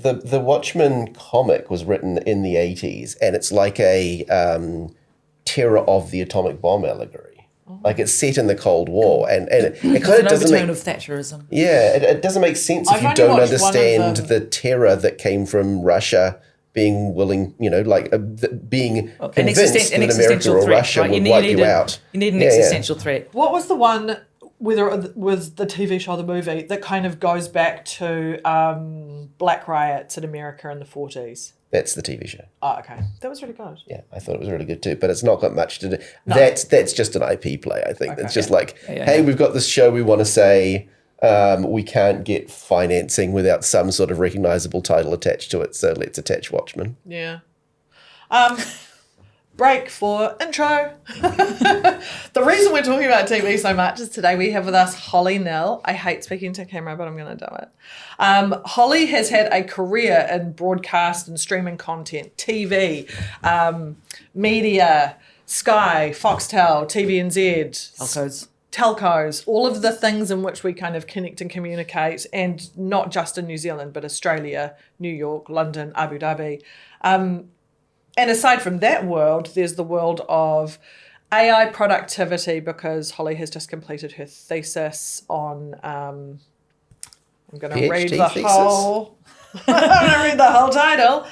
the Watchmen comic was written in the 80s, and it's like a terror of the atomic bomb allegory. Like it's set in the Cold War, and it kind of doesn't make... overtone of Thatcherism. Yeah, it doesn't make sense if you don't understand the terror that came from Russia being willing, being convinced that America or Russia would wipe you out. You need an existential threat. What was the one, whether it was the TV show or the movie, that kind of goes back to black riots in America in the 40s? That's the TV show. Oh, okay. That was really good. Yeah, I thought it was really good too, but it's not got much to do. No. That's just an IP play, I think. Okay, it's just we've got this show we want to say, we can't get financing without some sort of recognisable title attached to it, so let's attach Watchmen. Yeah. Break for intro. The reason we're talking about TV so much is today we have with us Holly Knill. I hate speaking to camera, but I'm going to do it. Holly has had a career in broadcast and streaming content, TV, media, Sky, Foxtel, TVNZ. Telcos, all of the things in which we kind of connect and communicate, and not just in New Zealand, but Australia, New York, London, Abu Dhabi. And aside from that world, there's the world of AI productivity, because Holly has just completed her thesis on, I'm going to read the whole, I'm going to read the whole title.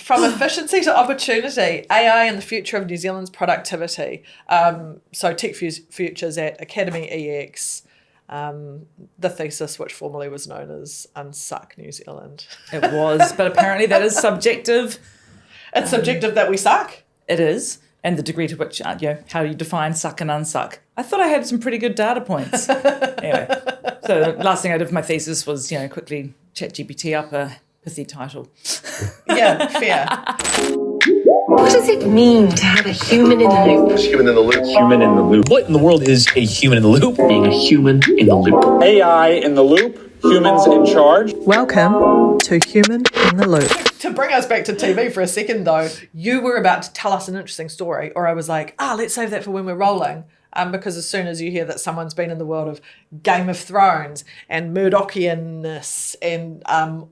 From efficiency to opportunity, AI and the future of New Zealand's productivity. So Tech Futures at Academy EX, the thesis which formerly was known as Unsuck New Zealand. It was, but apparently that is subjective. It's subjective that we suck. It is, and the degree to which, how you define suck and unsuck. I thought I had some pretty good data points. Anyway, so the last thing I did for my thesis was, quickly ChatGPT up a pithy title. Yeah, fair. What does it mean to have a human in the loop? Human in the loop. Human in the loop. What in the world is a human in the loop? Being a human in the loop. AI in the loop. Humans in charge. Welcome to Human in the Loop. To bring us back to TV for a second, though, you were about to tell us an interesting story, or I was like, let's save that for when we're rolling. Because as soon as you hear that someone's been in the world of Game of Thrones and Murdochianness and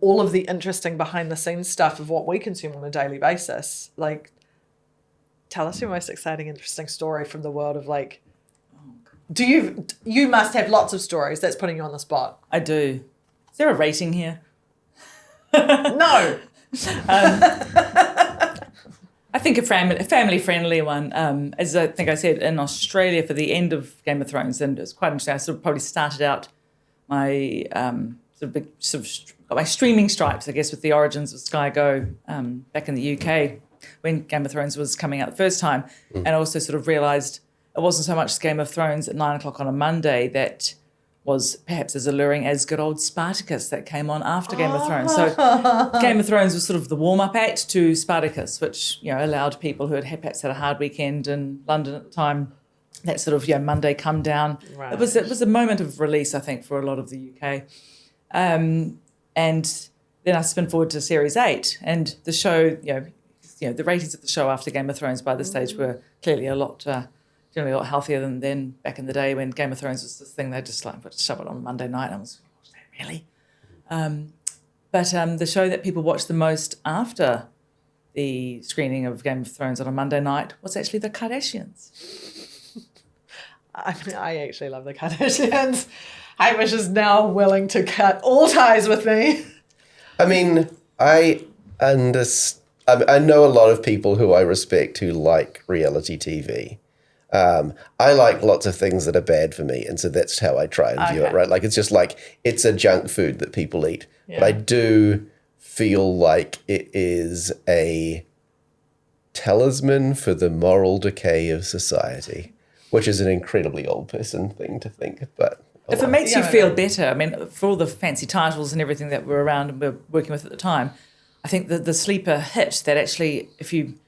all of the interesting behind-the-scenes stuff of what we consume on a daily basis, tell us your most exciting, interesting story from the world of you must have lots of stories. That's putting you on the spot. I do. Is there a rating here? No. I think a family-friendly one. As I think I said, in Australia for the end of Game of Thrones, and it was quite interesting. I sort of probably started out my my streaming stripes, I guess, with the origins of Sky Go back in the UK when Game of Thrones was coming out the first time, and I also sort of realised it wasn't so much Game of Thrones at 9:00 on a Monday that was perhaps as alluring as good old Spartacus that came on after Game of Thrones. So Game of Thrones was sort of the warm-up act to Spartacus, which allowed people who had perhaps had a hard weekend in London at the time, that sort of Monday come down. Right. It was a moment of release, I think, for a lot of the UK. And then I spin forward to Series 8, and the show, the ratings of the show after Game of Thrones by this stage were clearly generally a lot healthier than back in the day when Game of Thrones was this thing they just shove it on Monday night. I was, was that really? But the show that people watched the most after the screening of Game of Thrones on a Monday night was actually The Kardashians. I actually love The Kardashians. Hamish is now willing to cut all ties with me. I mean, I know a lot of people who I respect who like reality TV. I like lots of things that are bad for me, and so that's how I try and view it, right? It's just it's a junk food that people eat. Yeah. But I do feel like it is a talisman for the moral decay of society, which is an incredibly old person thing to think, but... If it makes you feel better, for all the fancy titles and everything that were around and we're working with at the time, I think the sleeper hit that actually, if you...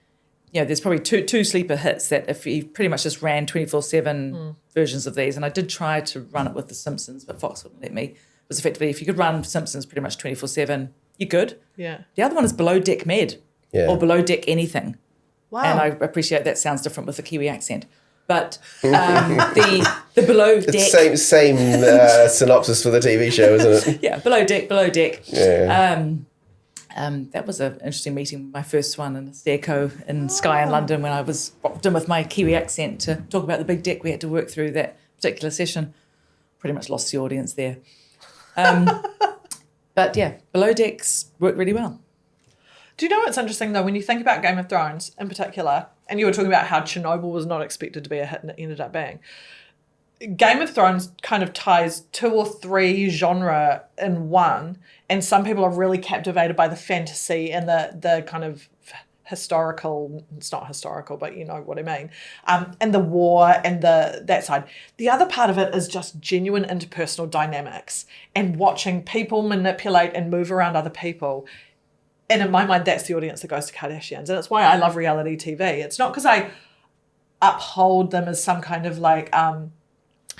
there's probably two sleeper hits that if you pretty much just ran 24/7 versions of these, and I did try to run it with The Simpsons, but Fox wouldn't let me, was effectively if you could run Simpsons pretty much 24/7, you're good. Yeah. The other one is Below Deck Med or Below Deck Anything. Wow. And I appreciate that sounds different with a Kiwi accent. But the Below Deck... It's same synopsis for the TV show, isn't it? Yeah, Below Deck. Yeah. That was an interesting meeting, my first one in a Stairco in Sky in London, when I was popped in with my Kiwi accent to talk about the big deck we had to work through that particular session. Pretty much lost the audience there. But yeah, Below Decks worked really well. Do you know what's interesting, though, when you think about Game of Thrones in particular, and you were talking about how Chernobyl was not expected to be a hit and it ended up being, Game of Thrones kind of ties 2 or 3 genre in one, and some people are really captivated by the fantasy and the kind of historical, it's not historical, but you know what I mean, and the war and that side. The other part of it is just genuine interpersonal dynamics and watching people manipulate and move around other people. And in my mind, that's the audience that goes to Kardashians. And it's why I love reality TV. It's not because I uphold them as some kind of like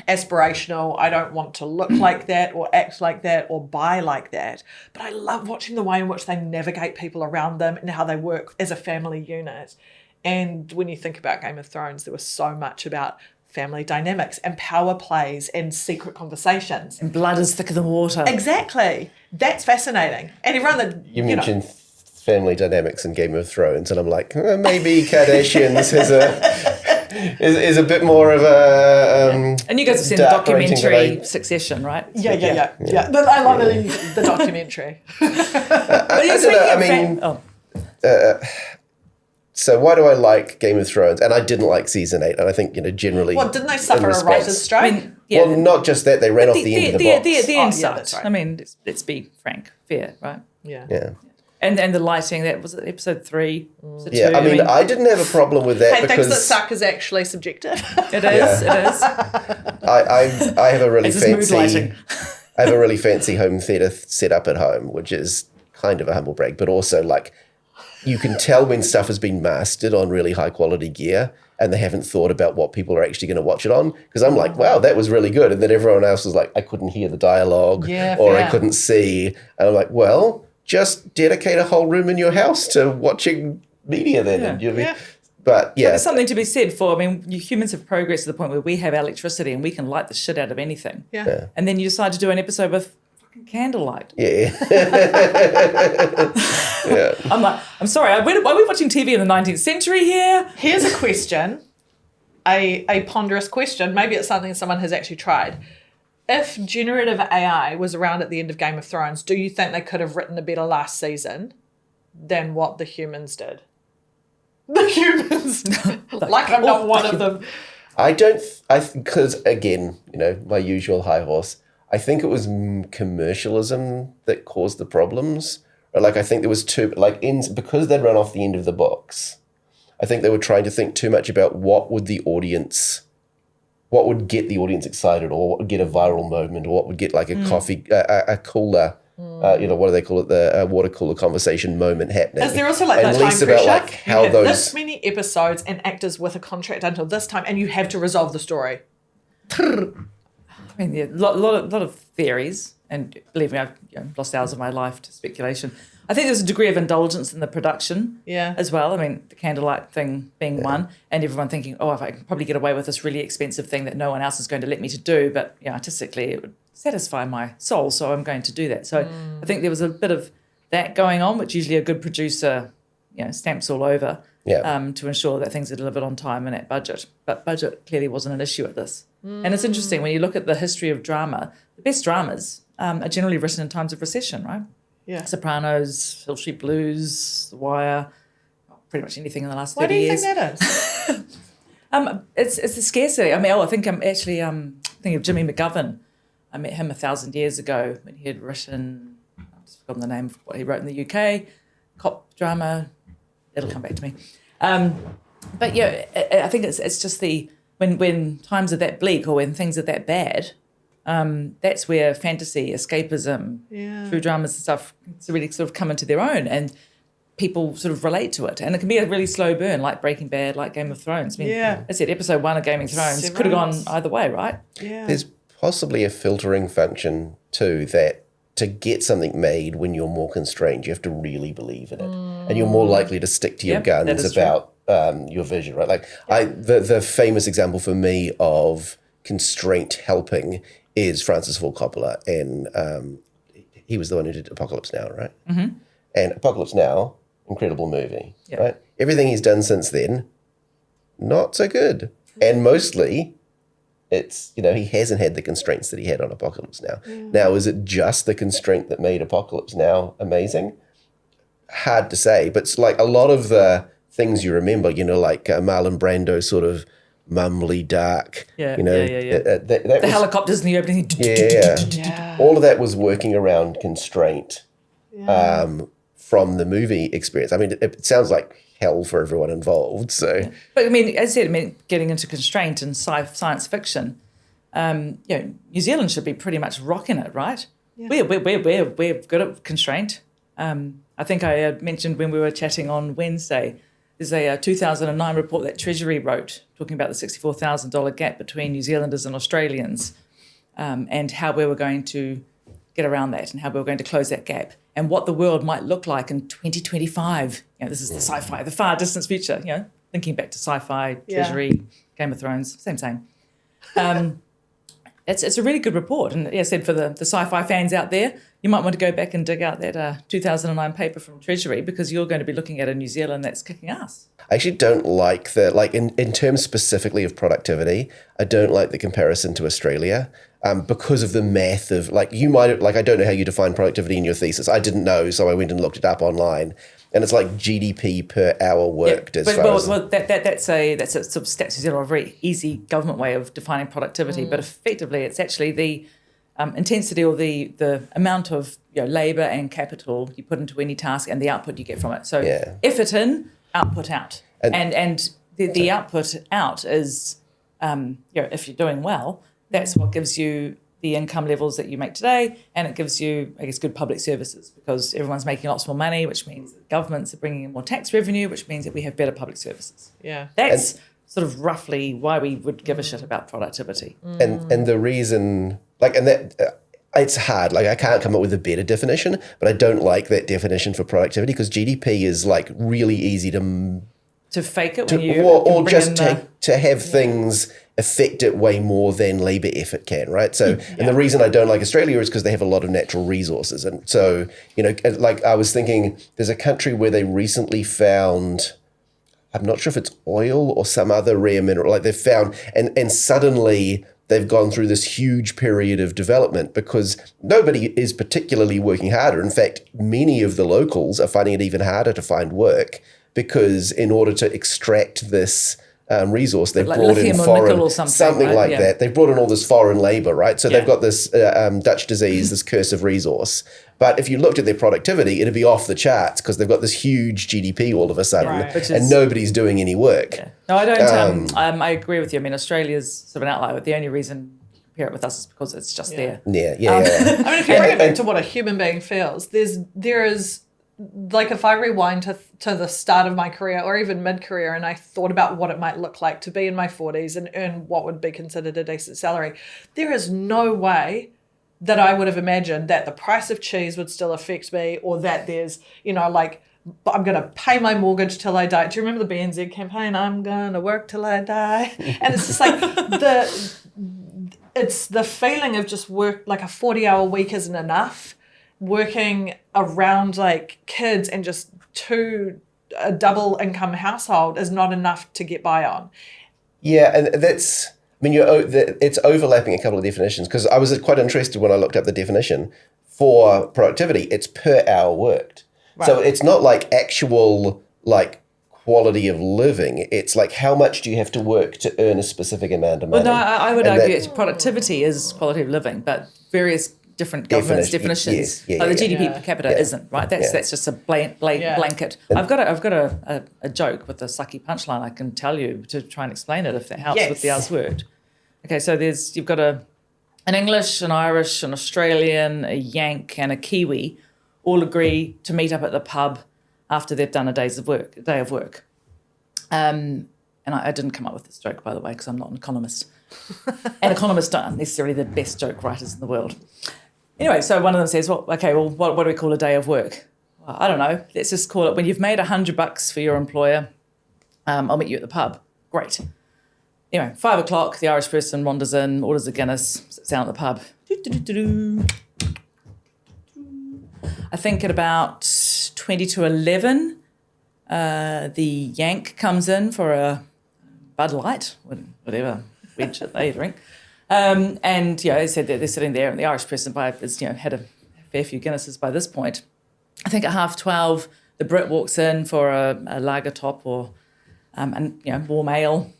aspirational, I don't want to look like that or act like that or buy like that. But I love watching the way in which they navigate people around them and how they work as a family unit. And when you think about Game of Thrones, there was so much about family dynamics and power plays and secret conversations. And blood is thicker than water. Exactly. That's fascinating. And everyone that, You mentioned family dynamics in Game of Thrones, and I'm like, maybe Kardashians is a bit more of a... and you guys have seen the documentary Succession, right? Yeah. But I love the documentary. So why do I like Game of Thrones? And I didn't like season 8, and I think, generally... Well, didn't they suffer a writer's strike? Well, not just that, they ran off the end of the box. The end side. That's right. I mean, let's be frank, fair, right? Yeah. And the lighting, that was episode 3. Yeah, 2, I mean, I didn't have a problem with that because... thinks that suck is actually subjective. It is. I have a really mood lighting. I have a really fancy home theatre set up at home, which is kind of a humble brag, but also like you can tell when stuff has been mastered on really high quality gear and they haven't thought about what people are actually going to watch it on. Because I'm like, wow, that was really good. And then everyone else was like, I couldn't hear the dialogue or I couldn't see. And I'm like, well, just dedicate a whole room in your house to watching media then. But yeah. There's something to be said for, I mean, humans have progressed to the point where we have electricity and we can light the shit out of anything. Yeah. And then you decide to do an episode with fucking candlelight. Yeah. I'm like, I'm sorry, are we watching TV in the 19th century here? Here's a question, a ponderous question. Maybe it's something someone has actually tried. If generative AI was around at the end of Game of Thrones, do you think they could have written a better last season than what the humans did? The humans. Like I'm not one of them. Because again, my usual high horse, I think it was commercialism that caused the problems. Or like I think there was because they'd run off the end of the box, I think they were trying to think too much about what would get the audience excited, or what would get a viral moment, or what would get like a coffee, a cooler, what do they call it, the water cooler conversation moment happening. Is there also like that time pressure? About like how you have those this many episodes and actors with a contract until this time, and you have to resolve the story. I mean, a lot of theories, and believe me, I've lost hours of my life to speculation. I think there's a degree of indulgence in the production as well. I mean, the candlelight thing being one, and everyone thinking, if I can probably get away with this really expensive thing that no one else is going to let me to do, but artistically it would satisfy my soul, so I'm going to do that. So I think there was a bit of that going on, which usually a good producer, stamps all over to ensure that things are delivered on time and at budget. But budget clearly wasn't an issue at this. And it's interesting, when you look at the history of drama, the best dramas are generally written in times of recession, right? Yeah. Sopranos, Hill Street Blues, The Wire, pretty much anything in the last 30 years. Why do you think that is? It's the scarcity. I mean, I think I'm actually thinking of Jimmy McGovern. I met him 1,000 years ago when he had written, I've just forgotten the name of what he wrote in the UK, cop drama. It'll come back to me. But I think it's just when times are that bleak or when things are that bad, that's where fantasy, escapism, true dramas and stuff really sort of come into their own, and people sort of relate to it. And it can be a really slow burn, like Breaking Bad, like Game of Thrones. I mean, I said episode 1 of Game of Thrones could have gone either way, right? Yeah. There's possibly a filtering function too, that to get something made when you're more constrained, you have to really believe in it. And you're more likely to stick to your guns about your vision, right? Like the famous example for me of constraint helping is Francis Ford Coppola, and he was the one who did Apocalypse Now, right? Mm-hmm. And Apocalypse Now, incredible movie, right? Everything he's done since then, not so good. And mostly it's, he hasn't had the constraints that he had on Apocalypse Now. Now, is it just the constraint that made Apocalypse Now amazing? Hard to say, but it's like a lot of the things you remember, like Marlon Brando sort of mumbly dark, the helicopters in the opening. All of that was working around constraint from the movie experience. I mean, it sounds like hell for everyone involved. So, but I mean, as I said, getting into constraint and science fiction, New Zealand should be pretty much rocking it, right? Yeah. We're good at constraint. I think I had mentioned when we were chatting on Wednesday, there's a 2009 report that Treasury wrote talking about the $64,000 gap between New Zealanders and Australians, and how we were going to get around that and how we were going to close that gap and what the world might look like in 2025. This is the sci-fi, the far distance future, thinking back to sci-fi, Treasury, Game of Thrones, same. It's a really good report. And as I said, for the sci-fi fans out there, you might want to go back and dig out that 2009 paper from Treasury, because you're going to be looking at a New Zealand that's kicking ass. I actually don't like in terms specifically of productivity, I don't like the comparison to Australia. Because of the math of you might I don't know how you define productivity in your thesis. I didn't know, so I went and looked it up online, and it's like GDP per hour worked. That's a sort of Stats New Zealand, a very easy government way of defining productivity, but effectively it's actually the intensity or the amount of labour and capital you put into any task and the output you get from it. So effort in, output out, and the output out is if you're doing well. That's what gives you the income levels that you make today, and it gives you, I guess, good public services, because everyone's making lots more money, which means that governments are bringing in more tax revenue, which means that we have better public services. Yeah, that's sort of roughly why we would give a shit about productivity. And the reason, it's hard. I can't come up with a better definition, but I don't like that definition for productivity, because GDP is really easy to fake it when to have things affect it way more than labour effort can, right? So, and the reason I don't like Australia is because they have a lot of natural resources. And so, I was thinking, there's a country where they recently found, I'm not sure if it's oil or some other rare mineral, they've found, and suddenly they've gone through this huge period of development because nobody is particularly working harder. In fact, many of the locals are finding it even harder to find work, because in order to extract this resource, they've brought in foreign, or something right? That. They've brought in all this foreign labour, right? So they've got this Dutch disease, this curse of resource. But if you looked at their productivity, it'd be off the charts, because they've got this huge GDP all of a sudden, and nobody's doing any work. Yeah. No, I don't. I agree with you. I mean, Australia's sort of an outlier, but the only reason you compare it with us is because it's just there. I mean, if you bring it back to what a human being feels, there is. If I rewind to the start of my career or even mid-career, and I thought about what it might look like to be in my 40s and earn what would be considered a decent salary, there is no way that I would have imagined that the price of cheese would still affect me, or that there's, I'm going to pay my mortgage till I die. Do you remember the BNZ campaign? I'm going to work till I die. And it's just it's the feeling of just work, a 40-hour week isn't enough. Working around kids and just a double income household is not enough to get by on. Yeah, and that's, it's overlapping a couple of definitions, because I was quite interested when I looked up the definition for productivity. It's per hour worked. Right. So it's not actual quality of living. It's how much do you have to work to earn a specific amount of money? Well, no, I would argue that productivity is quality of living, but various different governments' definitions. The GDP per capita isn't, right? That's just a blanket. I've got a joke with a sucky punchline I can tell you to try and explain it, if that helps with the hours worked. Okay, so you've got an English, an Irish, an Australian, a Yank, and a Kiwi all agree to meet up at the pub after they've done a day of work. And I didn't come up with this joke, by the way, because I'm not an economist. And economists aren't necessarily the best joke writers in the world. Anyway, so one of them says, what do we call a day of work? Well, I don't know. Let's just call it, when you've made $100 for your employer, I'll meet you at the pub. Great. Anyway, 5:00, the Irish person wanders in, orders a Guinness, sits down at the pub. I think at about 20 to 11, the Yank comes in for a Bud Light, whatever wedge that they drink. And, they said that they're sitting there, and the Irish person has, had a fair few Guinnesses by this point. I think at 12:30, the Brit walks in for a lager top or, warm ale.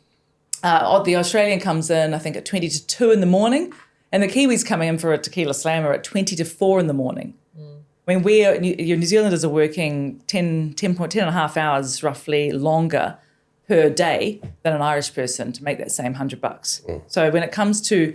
The Australian comes in, I think, at 20 to 2 in the morning, and the Kiwis coming in for a tequila slammer at 20 to 4 in the morning. I mean, New Zealanders are working 10 and a half hours roughly longer per day than an Irish person to make that same $100. So when it comes to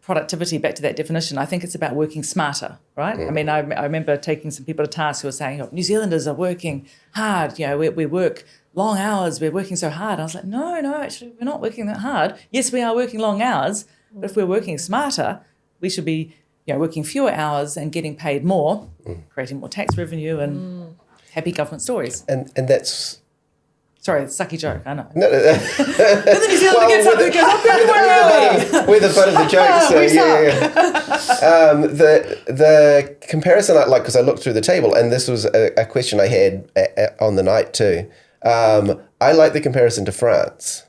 productivity, back to that definition, I think it's about working smarter, right? I mean, I remember taking some people to task who were saying, New Zealanders are working hard, we work long hours, we're working so hard. I was like, no, actually, we're not working that hard. Yes, we are working long hours, but if we're working smarter, we should be working fewer hours and getting paid more, creating more tax revenue and happy government stories. And that's... Sorry, it's a sucky joke, I know. No. But the New Zealander gets up and goes, we're the butt of the joke, so yeah. The comparison, because I looked through the table, and this was a question I had on the night too. I like the comparison to France,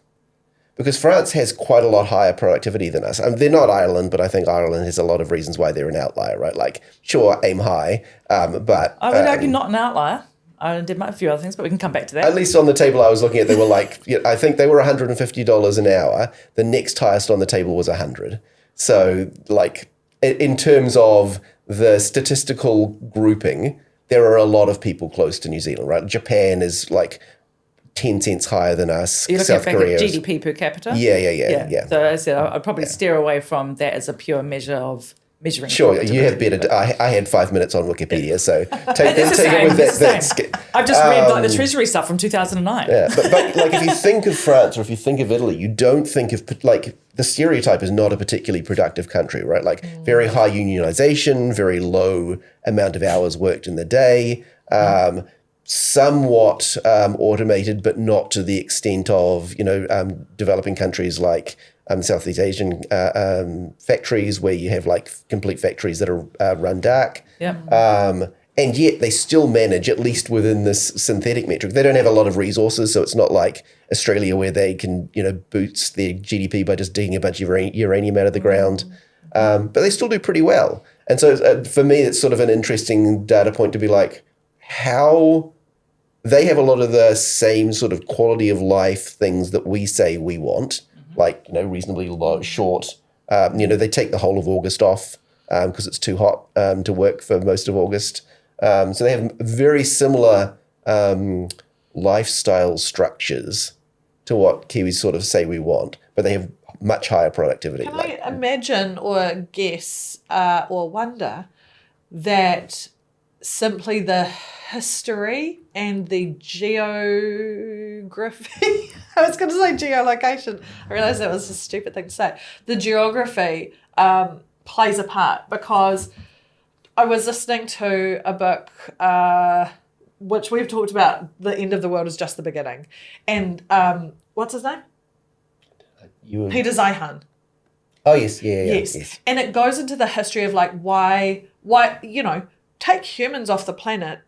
because France has quite a lot higher productivity than us. They're not Ireland, but I think Ireland has a lot of reasons why they're an outlier, right? Like, sure, aim high, but... I would argue not an outlier. I did a few other things, but we can come back to that. At least on the table I was looking at, they were I think they were $150 an hour. The next highest on the table was $100. So, in terms of the statistical grouping, there are a lot of people close to New Zealand, right? Japan is 10 cents higher than us. You're looking South Korea at GDP per capita? Yeah. So as I said, I'd probably steer away from that as a pure measure of measuring. Sure, you have better. I had 5 minutes on Wikipedia, so take it with that. I've just read the Treasury stuff from 2009. Yeah, but if you think of France or if you think of Italy, you don't think of the stereotype is not a particularly productive country, right? Very high unionization, very low amount of hours worked in the day, somewhat automated, but not to the extent of developing countries like Southeast Asian factories where you have complete factories that are run dark. Yeah. And yet they still manage, at least within this synthetic metric. They don't have a lot of resources, so it's not like Australia where they can, boost their GDP by just digging a bunch of uranium out of the ground. But they still do pretty well. And so for me, it's sort of an interesting data point to be how they have a lot of the same sort of quality of life things that we say we want, reasonably short. They take the whole of August off because it's too hot to work for most of August. So they have very similar lifestyle structures to what Kiwis sort of say we want, but they have much higher productivity. Can I imagine or guess or wonder that simply the history and the geography, I was going to say geolocation, I realised that was a stupid thing to say, the geography plays a part, because I was listening to a book which we've talked about, The End of the World is Just the Beginning, and what's his name? Peter Zeihan. Oh, yes, yes. And it goes into the history of why take humans off the planet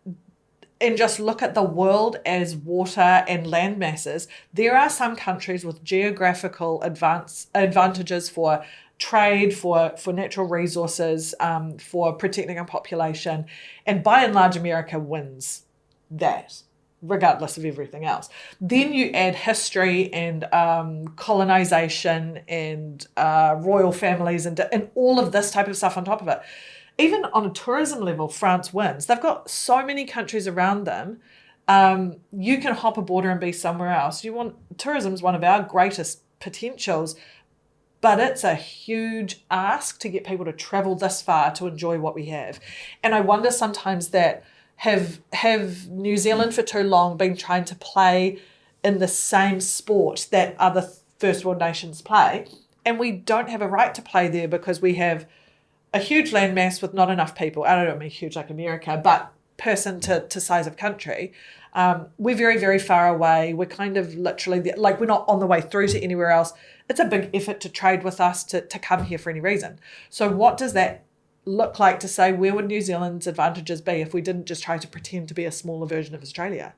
and just look at the world as water and land masses. There are some countries with geographical advantages for trade, for natural resources, for protecting a population. And by and large, America wins that, regardless of everything else. Then you add history and colonization and royal families and all of this type of stuff on top of it. Even on a tourism level, France wins. They've got so many countries around them. You can hop a border and be somewhere else. Tourism is one of our greatest potentials, but it's a huge ask to get people to travel this far to enjoy what we have. And I wonder sometimes that have New Zealand for too long been trying to play in the same sport that other first world nations play, and we don't have a right to play there because we have a huge landmass with not enough people. I don't mean huge like America, but person to size of country. We're very, very far away. We're kind of literally, we're not on the way through to anywhere else. It's a big effort to trade with us, to come here for any reason. So what does that look like to say, where would New Zealand's advantages be if we didn't just try to pretend to be a smaller version of Australia?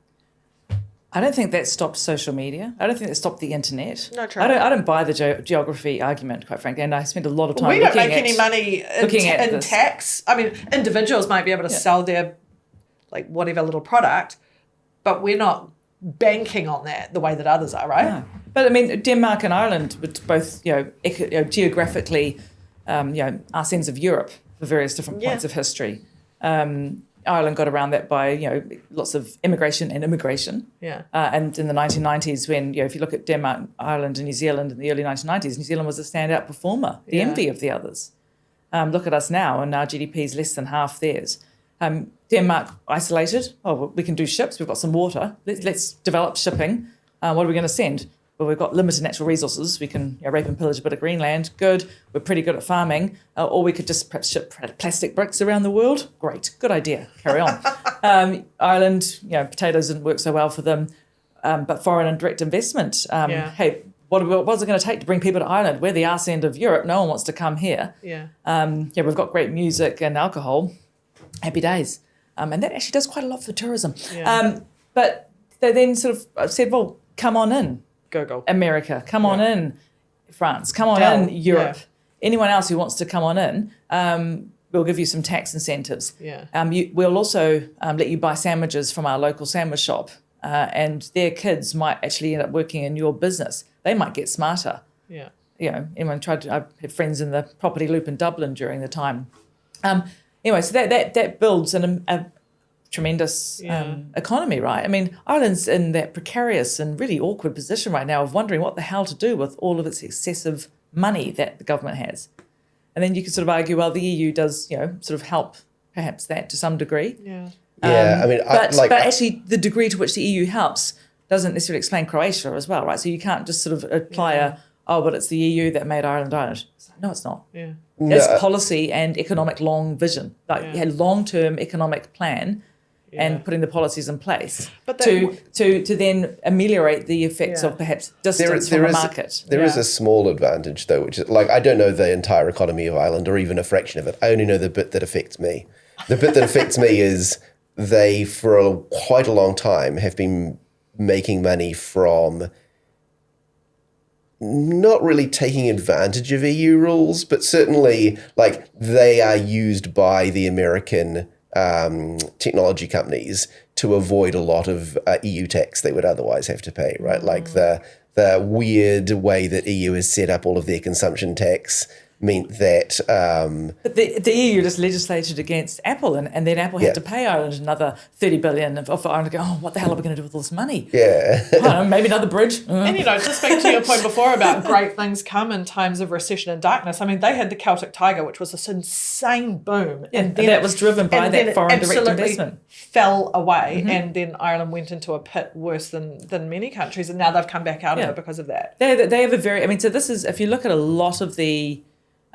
I don't think that stopped social media. I don't think that stopped the internet. No, true. I don't buy the geography argument, quite frankly, and I spent a lot of time We don't make at, any money in tax. I mean, individuals might be able to sell their, like, whatever little product, but we're not banking on that the way that others are, right? No. But I mean, Denmark and Ireland were both, geographically, arse ends of Europe for various different points of history. Ireland got around that by, lots of immigration and immigration. Yeah. And in the 1990s, when, if you look at Denmark, Ireland and New Zealand in the early 1990s, New Zealand was a standout performer, the envy of the others. Look at us now, and our GDP is less than half theirs. Denmark isolated. Oh, well, we can do ships. We've got some water. Let's develop shipping. What are we going to send? Well, we've got limited natural resources. We can rape and pillage a bit of Greenland. Good. We're pretty good at farming. Or we could just perhaps ship plastic bricks around the world. Great. Good idea. Carry on. Ireland, potatoes didn't work so well for them. But foreign and direct investment. Hey, what's it going to take to bring people to Ireland? We're the arse end of Europe. No one wants to come here. Yeah. We've got great music and alcohol. Happy days. And that actually does quite a lot for tourism. Yeah. But they then sort of said, well, come on in. Go. America, come on in. France, come on in. Europe. Anyone else who wants to come on in, we'll give you some tax incentives. Yeah. We'll also let you buy sandwiches from our local sandwich shop, and their kids might actually end up working in your business. They might get smarter. Yeah. Anyone tried to? I had friends in the property loop in Dublin during the time. Anyway, so that builds a tremendous economy, right? I mean, Ireland's in that precarious and really awkward position right now of wondering what the hell to do with all of its excessive money that the government has. And then you could sort of argue, well, the EU does, sort of help perhaps that to some degree. Yeah. I mean, but actually the degree to which the EU helps doesn't necessarily explain Croatia as well, right? So you can't just sort of apply but it's the EU that made Ireland Ireland. No, it's not. Yeah. It's policy and economic long vision, long-term economic plan. And putting the policies in place to then ameliorate the effects of perhaps distance from the market. There is a small advantage, though, which is, I don't know the entire economy of Ireland or even a fraction of it. I only know the bit that affects me. The bit that affects me is they, for quite a long time, have been making money from not really taking advantage of EU rules, but certainly, they are used by the American technology companies to avoid a lot of EU tax they would otherwise have to pay, right? Like the weird way that EU has set up all of their consumption tax meant that... But the EU just legislated against Apple, and then Apple had to pay Ireland another $30 billion for Ireland to go, what the hell are we going to do with all this money? Yeah. I don't know, maybe another bridge. And, to speak to your point before about great things come in times of recession and darkness, I mean, they had the Celtic Tiger, which was this insane boom. And that was driven by that foreign direct investment. Fell away, and then Ireland went into a pit worse than many countries, and now they've come back out of it because of that. They have a very... so this is... If you look at a lot of the...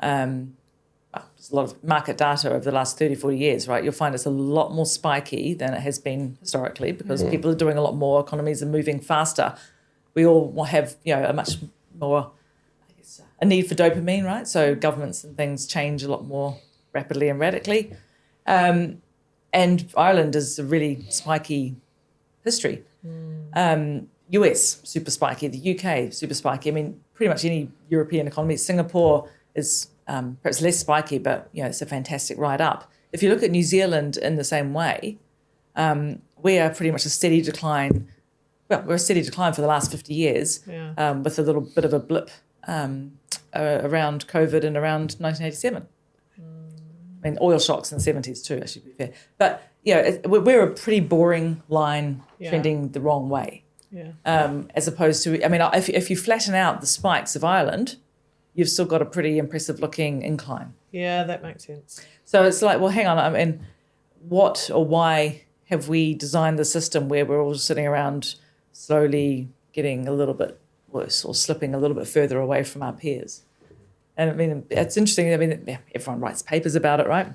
there's a lot of market data over the last 30, 40 years, right? You'll find it's a lot more spiky than it has been historically because people are doing a lot more, economies are moving faster. We all have, a much more, a need for dopamine, right? So governments and things change a lot more rapidly and radically. And Ireland is a really spiky history. US, super spiky. The UK, super spiky. I mean, pretty much any European economy. Singapore is perhaps less spiky, but it's a fantastic ride up. If you look at New Zealand in the same way, we are pretty much a steady decline. Well, we're a steady decline for the last 50 years, with a little bit of a blip around COVID and around 1987. I mean, oil shocks in the 70s too, I should be fair. But we're a pretty boring line trending the wrong way. As opposed to, if you flatten out the spikes of Ireland, you've still got a pretty impressive looking incline. Yeah, that makes sense. So it's like, well, hang on, what or why have we designed the system where we're all sitting around slowly getting a little bit worse or slipping a little bit further away from our peers? And it's interesting. Everyone writes papers about it, right?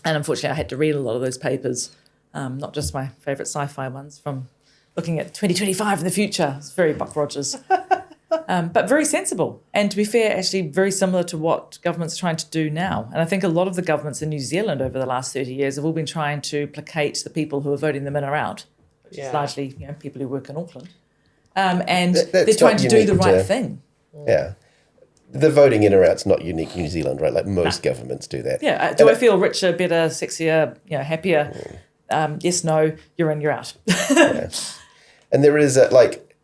And unfortunately, I had to read a lot of those papers, not just my favourite sci-fi ones from looking at 2025 in the future. It's very Buck Rogers. but very sensible. And to be fair, actually very similar to what government's trying to do now. And I think a lot of the governments in New Zealand over the last 30 years have all been trying to placate the people who are voting them in or out, which is largely people who work in Auckland. And they're trying to do the right thing. Yeah. The voting in or out's not unique to New Zealand, right? Like most governments do that. Yeah. Do I feel richer, better, sexier, happier? Yes, no, you're in, you're out. Yeah. And there is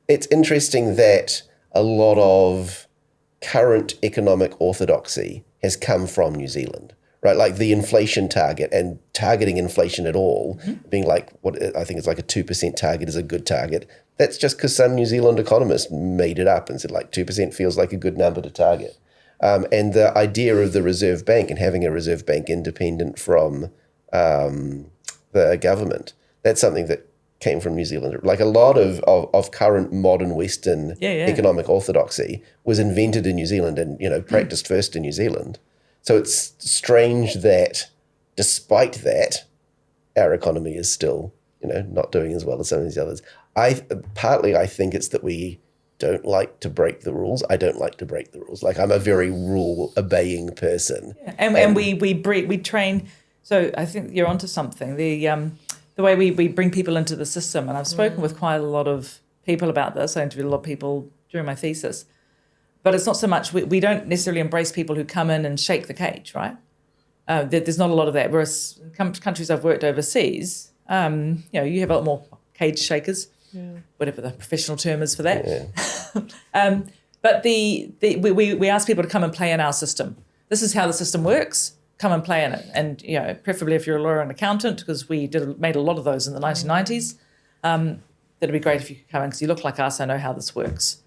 it's interesting that a lot of current economic orthodoxy has come from New Zealand, right? Like the inflation target and targeting inflation at all, being like what I think it's like a 2% target is a good target. That's just because some New Zealand economists made it up and said like 2% feels like a good number to target. And the idea of the Reserve Bank and having a Reserve Bank independent from the government, that's something that came from New Zealand. Like a lot of current modern Western economic orthodoxy was invented in New Zealand and, practiced first in New Zealand. So it's strange that despite that, our economy is still, not doing as well as some of these others. I think it's that we don't like to break the rules. I don't like to break the rules. Like I'm a very rule-obeying person. Yeah. And we train. So I think you're onto something. The way we bring people into the system, and I've spoken with quite a lot of people about this. I interviewed a lot of people during my thesis. But it's not so much, we don't necessarily embrace people who come in and shake the cage, right? There's not a lot of that. Whereas in countries I've worked overseas, you have a lot more cage shakers, whatever the professional term is for that. Yeah. But we ask people to come and play in our system. This is how the system works. Come and play in it. And, preferably if you're a lawyer and accountant, because we made a lot of those in the 1990s, that'd be great if you could come in because you look like us, I know how this works.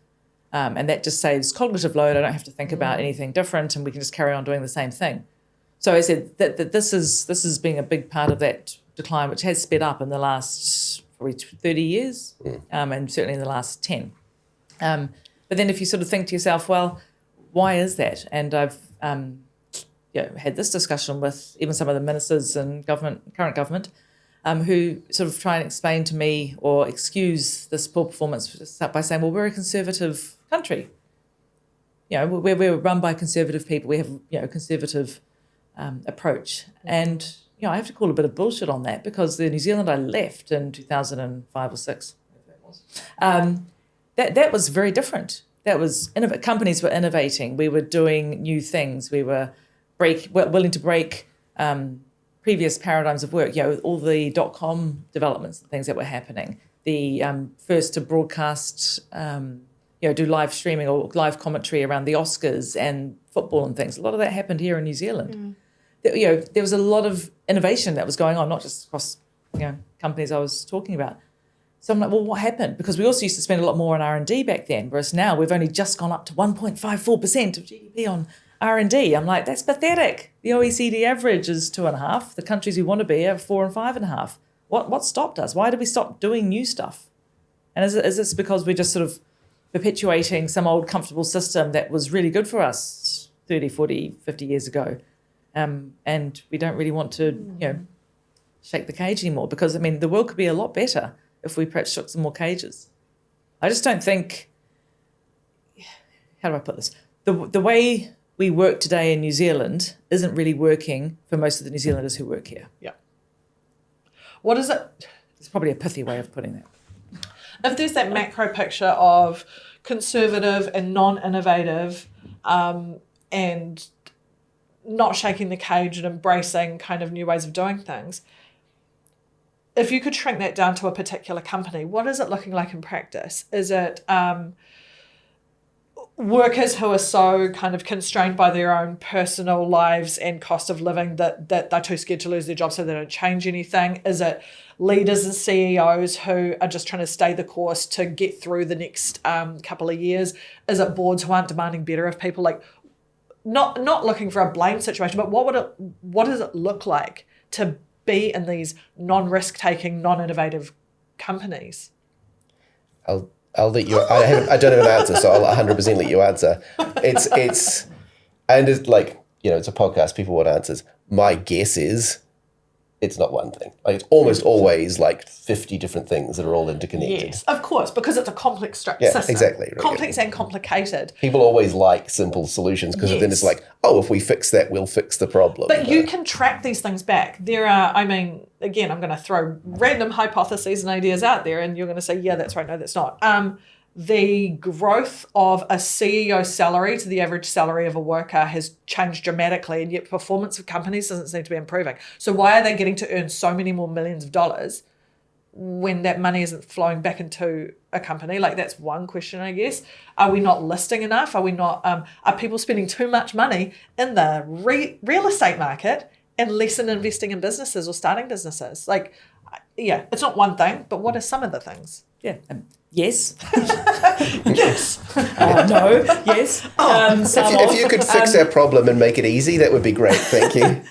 And that just saves cognitive load. I don't have to think about anything different and we can just carry on doing the same thing. So I said that this is being a big part of that decline, which has sped up in the last probably 30 years and certainly in the last 10. But then if you sort of think to yourself, well, why is that? And I've had this discussion with even some of the ministers in current government, who sort of try and explain to me or excuse this poor performance by saying, well, we're a conservative country. We're run by conservative people. We have, a conservative approach. And, I have to call a bit of bullshit on that because the New Zealand I left in 2005 or 6, that was very different. That was, companies were innovating. We were doing new things. We were willing to break previous paradigms of work, all the .com developments and things that were happening, the first to broadcast, do live streaming or live commentary around the Oscars and football and things. A lot of that happened here in New Zealand. There was a lot of innovation that was going on, not just across, companies I was talking about. So I'm like, well, what happened? Because we also used to spend a lot more on R&D back then, whereas now we've only just gone up to 1.54% of GDP on R&D. I'm like, that's pathetic. The OECD average is 2.5. The countries we want to be are 4 and 5.5. What stopped us? Why did we stop doing new stuff? And is this because we're just sort of perpetuating some old comfortable system that was really good for us 30, 40, 50 years ago? And we don't really want to, shake the cage anymore because, the world could be a lot better if we perhaps shook some more cages. I just don't think, how do I put this? The way we work today in New Zealand isn't really working for most of the New Zealanders who work here. Yeah. What is it? It's probably a pithy way of putting that. If there's that macro picture of conservative and non-innovative and not shaking the cage and embracing kind of new ways of doing things, if you could shrink that down to a particular company, what is it looking like in practice? Is it workers who are so kind of constrained by their own personal lives and cost of living that they're too scared to lose their job so they don't change anything? Is it leaders and CEOs who are just trying to stay the course to get through the next couple of years? Is it boards who aren't demanding better of people? Like, not looking for a blame situation, but what does it look like to be in these non-risk taking, non-innovative companies? I'll let you. I don't have an answer, so I'll 100% let you answer. It's like it's a podcast. People want answers. My guess is it's not one thing. Like it's almost always like 50 different things that are all interconnected. Yes, of course, because it's a complex Yeah, system. exactly. Right. Complex and complicated. People always like simple solutions because then it's like, oh, if we fix that, we'll fix the problem. But you can track these things back. There are, I mean, again, I'm going to throw random hypotheses and ideas out there, and you're going to say, yeah, that's right, no, that's not. The growth of a CEO salary to the average salary of a worker has changed dramatically, and yet performance of companies doesn't seem to be improving. So why are they getting to earn so many more millions of dollars when that money isn't flowing back into a company? Like, that's one question, I guess. Are we not listing enough? Are we not? Are people spending too much money in the real estate market and less in investing in businesses or starting businesses? Like, yeah, it's not one thing, but what are some of the things? Yeah. Yes. Yes. No. Yes. If you could fix our problem and make it easy, that would be great. Thank you.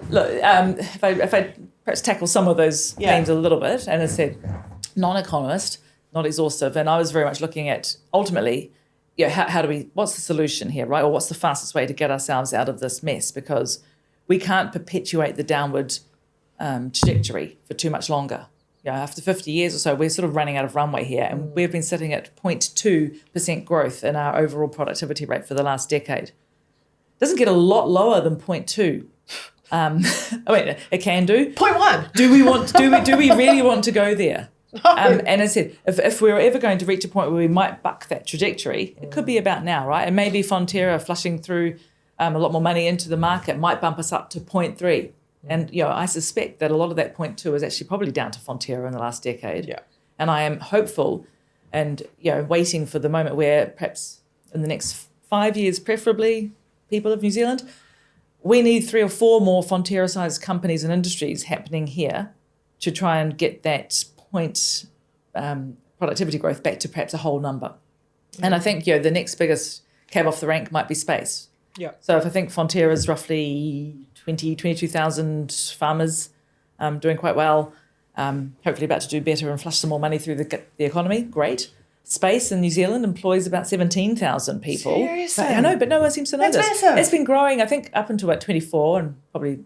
Look, if I perhaps tackle some of those themes a little bit, and as I said, non-economist, not exhaustive, and I was very much looking at ultimately, how do we? What's the solution here, right? Or what's the fastest way to get ourselves out of this mess? Because we can't perpetuate the downward trajectory for too much longer. After 50 years or so, we're sort of running out of runway here, and we've been sitting at 0.2% growth in our overall productivity rate for the last decade. Doesn't get a lot lower than 0.2. I mean, it can do. 0.1. Do we really want to go there? No. And as I said, if we were ever going to reach a point where we might buck that trajectory, it could be about now, right? And maybe Fonterra flushing through a lot more money into the market might bump us up to 0.3. And I suspect that a lot of that 0.2 is actually probably down to Fonterra in the last decade. Yeah. And I am hopeful and waiting for the moment where perhaps in the next 5 years, preferably, people of New Zealand, we need 3 or 4 more Fonterra-sized companies and industries happening here to try and get that point productivity growth back to perhaps a whole number. Mm-hmm. And I think the next biggest cab off the rank might be space. Yeah. So if I think Fonterra is roughly 22,000 farmers doing quite well, hopefully about to do better and flush some more money through the economy, great. Space in New Zealand employs about 17,000 people. Seriously? I know, but no one seems to know That's this. massive. It's been growing, I think, up until about 24 and probably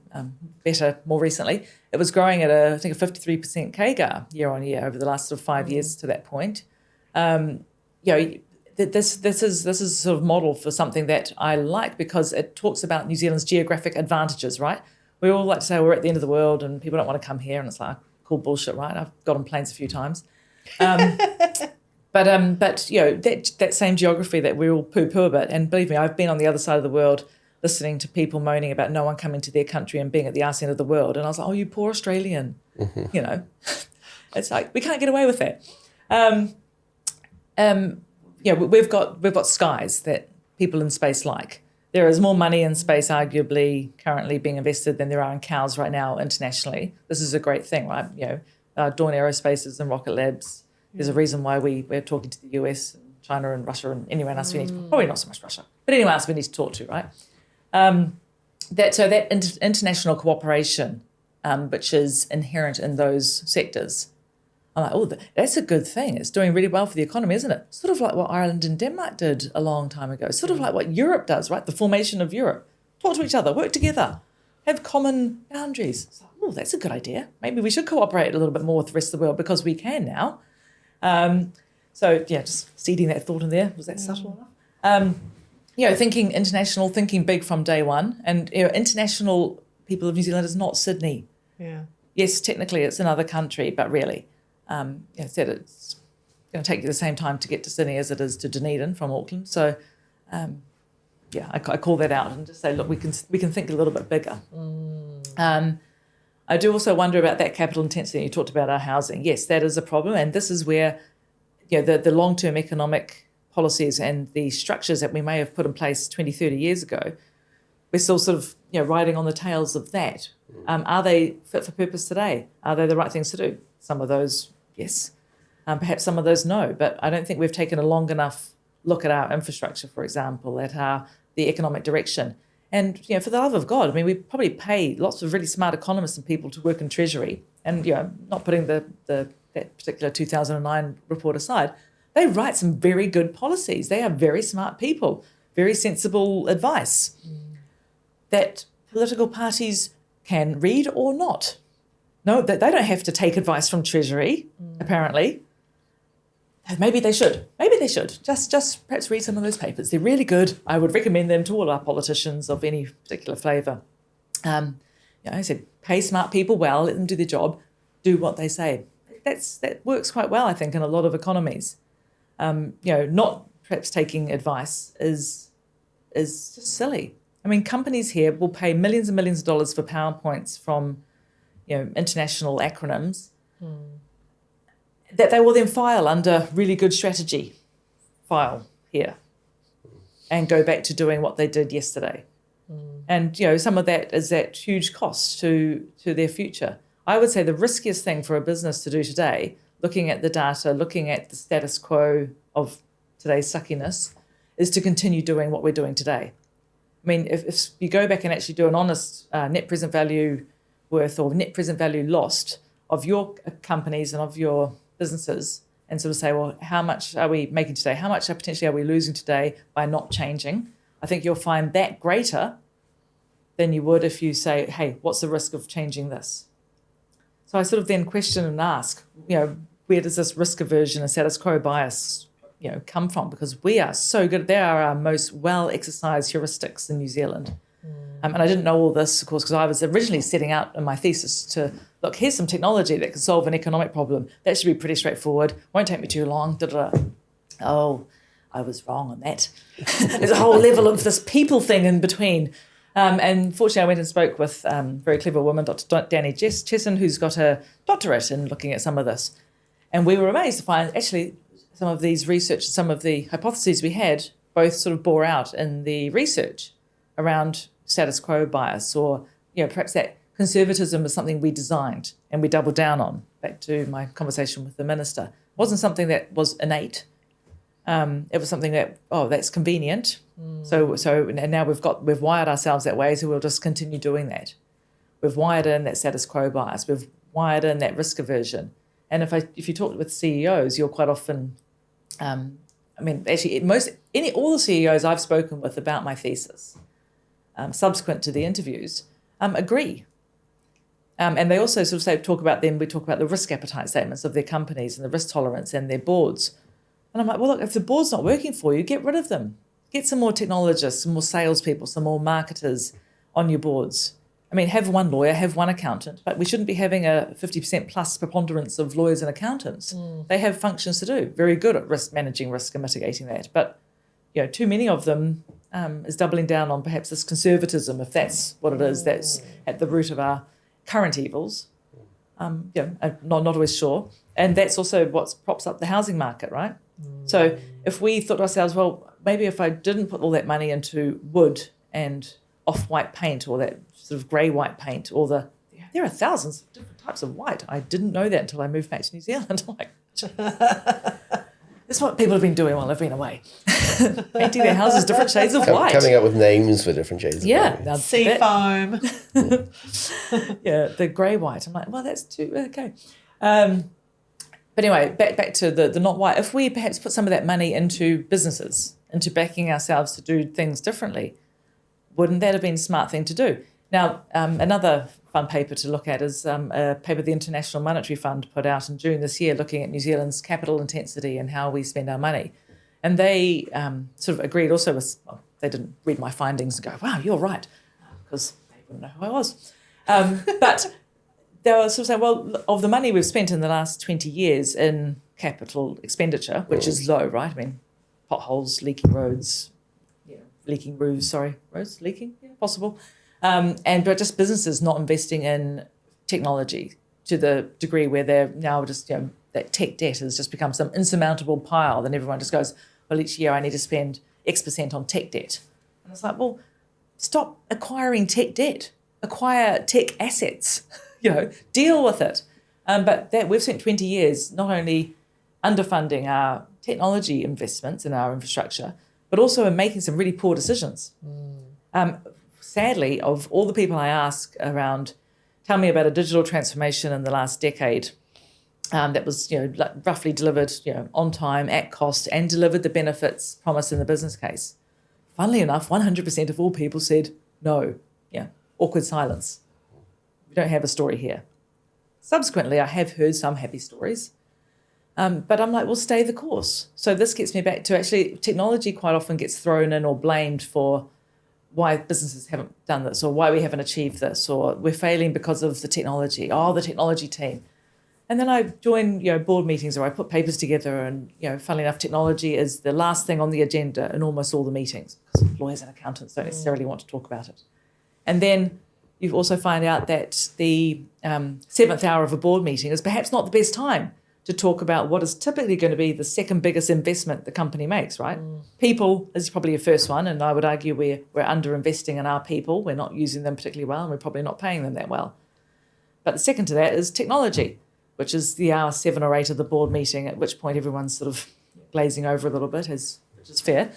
better more recently. It was growing at a 53% CAGR year on year over the last sort of 5 years to that point. This is sort of model for something that I like because it talks about New Zealand's geographic advantages, right? We all like to say we're at the end of the world and people don't want to come here, and it's like cool bullshit, right? I've got on planes a few times. But that same geography that we all poo-poo a bit, and believe me, I've been on the other side of the world listening to people moaning about no one coming to their country and being at the arse end of the world, and I was like, oh, you poor Australian, it's like we can't get away with that. We've got skies that people in space like. There is more money in space, arguably, currently being invested than there are in cows right now internationally. This is a great thing, right? Dawn Aerospaces and Rocket Labs. There's a reason why we're talking to the US and China and Russia and anyone else we need to, probably not so much Russia, but anyone else we need to talk to, right? That international cooperation, which is inherent in those sectors, I'm like, oh, that's a good thing. It's doing really well for the economy, isn't it? Sort of like what Ireland and Denmark did a long time ago. Sort of like what Europe does, right? The formation of Europe. Talk to each other, work together, have common boundaries. It's like, oh, that's a good idea. Maybe we should cooperate a little bit more with the rest of the world because we can now. Just seeding that thought in there. Was that subtle enough? Thinking international, thinking big from day one. And international people of New Zealand is not Sydney. Yeah. Yes, technically it's another country, but really, it's going to take you the same time to get to Sydney as it is to Dunedin from Auckland. So, I call that out and just say, look, we can think a little bit bigger. I do also wonder about that capital intensity. You talked about our housing. Yes, that is a problem, and this is where the long-term economic policies and the structures that we may have put in place 20, 30 years ago, we're still sort of riding on the tails of that. Are they fit for purpose today? Are they the right things to do? Some of those, yes. Perhaps some of those, no. But I don't think we've taken a long enough look at our infrastructure, for example, at the economic direction. And, for the love of God, I mean, we probably pay lots of really smart economists and people to work in Treasury. And, not putting that particular 2009 report aside, they write some very good policies. They are very smart people, very sensible advice that political parties can read or not. No, they don't have to take advice from Treasury, apparently. Maybe they should. Just perhaps read some of those papers. They're really good. I would recommend them to all our politicians of any particular flavour. I said, pay smart people well, let them do their job, do what they say. That works quite well, I think, in a lot of economies. Not perhaps taking advice is just silly. I mean, companies here will pay millions and millions of dollars for PowerPoints from, international acronyms that they will then file under really good strategy file here and go back to doing what they did yesterday. And, some of that is that huge cost to their future. I would say the riskiest thing for a business to do today, looking at the data, looking at the status quo of today's suckiness, is to continue doing what we're doing today. I mean, if you go back and actually do an honest net present value worth or net present value lost of your companies and of your businesses and sort of say, well, how much are we making today? How much potentially are we losing today by not changing? I think you'll find that greater than you would if you say, hey, what's the risk of changing this? So I sort of then question and ask, where does this risk aversion and status quo bias, come from? Because we are so good. They are our most well-exercised heuristics in New Zealand. And I didn't know all this, of course, because I was originally setting out in my thesis to, look, here's some technology that can solve an economic problem. That should be pretty straightforward. Won't take me too long. Oh, I was wrong on that. There's a whole level of this people thing in between. And fortunately, I went and spoke with a very clever woman, Dr. Danny Chesson, who's got a doctorate in looking at some of this. And we were amazed to find actually some of these research, some of the hypotheses we had both sort of bore out in the research around status quo bias, or perhaps that conservatism is something we designed and we doubled down on. Back to my conversation with the minister, it wasn't something that was innate. It was something that that's convenient. So and now we've wired ourselves that way, so we'll just continue doing that. We've wired in that status quo bias. We've wired in that risk aversion. And if you talk with CEOs, you'll quite often, actually all the CEOs I've spoken with about my thesis, subsequent to the interviews, agree. And they also sort of talk about the risk appetite statements of their companies and the risk tolerance and their boards. And I'm like, well, look, if the board's not working for you, get rid of them. Get some more technologists, some more salespeople, some more marketers on your boards. I mean, have one lawyer, have one accountant, but we shouldn't be having a 50% plus preponderance of lawyers and accountants. They have functions to do, very good at managing risk and mitigating that. But, too many of them is doubling down on perhaps this conservatism, if that's what it is, that's at the root of our current evils. I'm not always sure. And that's also what props up the housing market, right? So if we thought to ourselves, well, maybe if I didn't put all that money into wood and off-white paint or that sort of grey-white paint, there are thousands of different types of white. I didn't know that until I moved back to New Zealand. I'm like, that's what people have been doing while I've been away. Painting their houses different shades of white. Coming up with names for different shades of white. Sea foam. The grey-white. I'm like, well, that's too, okay. But anyway, back to the not white. If we perhaps put some of that money into businesses, into backing ourselves to do things differently, wouldn't that have been a smart thing to do? Now, another fun paper to look at is a paper the International Monetary Fund put out in June this year looking at New Zealand's capital intensity and how we spend our money. And they sort of agreed also with, they didn't read my findings and go, wow, you're right, because they wouldn't know who I was. But they were sort of saying, well, of the money we've spent in the last 20 years in capital expenditure, which is low, right? I mean, potholes, leaking roads, leaking roofs, roads leaking, possible. But just businesses not investing in technology to the degree where they're now just, that tech debt has just become some insurmountable pile. Then everyone just goes, well, each year I need to spend X% on tech debt. And it's like, well, stop acquiring tech debt. Acquire tech assets. Deal with it. But that we've spent 20 years not only underfunding our technology investments in our infrastructure, but also in making some really poor decisions. Sadly, of all the people I ask around, tell me about a digital transformation in the last decade that was, roughly delivered, on time, at cost, and delivered the benefits promised in the business case. Funnily enough, 100% of all people said no. Awkward silence. We don't have a story here. Subsequently, I have heard some happy stories. But I'm like, well, stay the course. So this gets me back to actually technology quite often gets thrown in or blamed for why businesses haven't done this or why we haven't achieved this or we're failing because of the technology. Oh, the technology team. And then I join, board meetings or I put papers together and, funnily enough, technology is the last thing on the agenda in almost all the meetings because lawyers and accountants don't necessarily want to talk about it. And then you also find out that the 7th hour of a board meeting is perhaps not the best time to talk about what is typically going to be the second biggest investment the company makes, right? People is probably your first one, and I would argue we're under-investing in our people. We're not using them particularly well, and we're probably not paying them that well. But the second to that is technology, which is the hour 7 or 8 of the board meeting, at which point everyone's sort of glazing over a little bit, which is fair,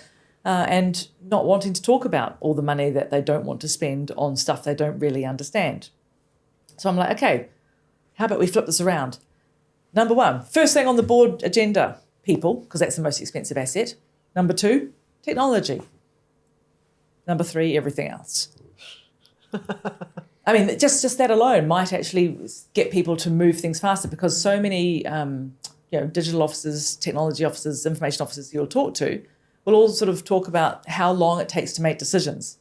and not wanting to talk about all the money that they don't want to spend on stuff they don't really understand. So I'm like, okay, how about we flip this around? Number 1, first thing on the board agenda, people, because that's the most expensive asset. Number 2, technology. Number 3, everything else. I mean, just that alone might actually get people to move things faster because so many digital officers, technology officers, information officers you'll talk to will all sort of talk about how long it takes to make decisions.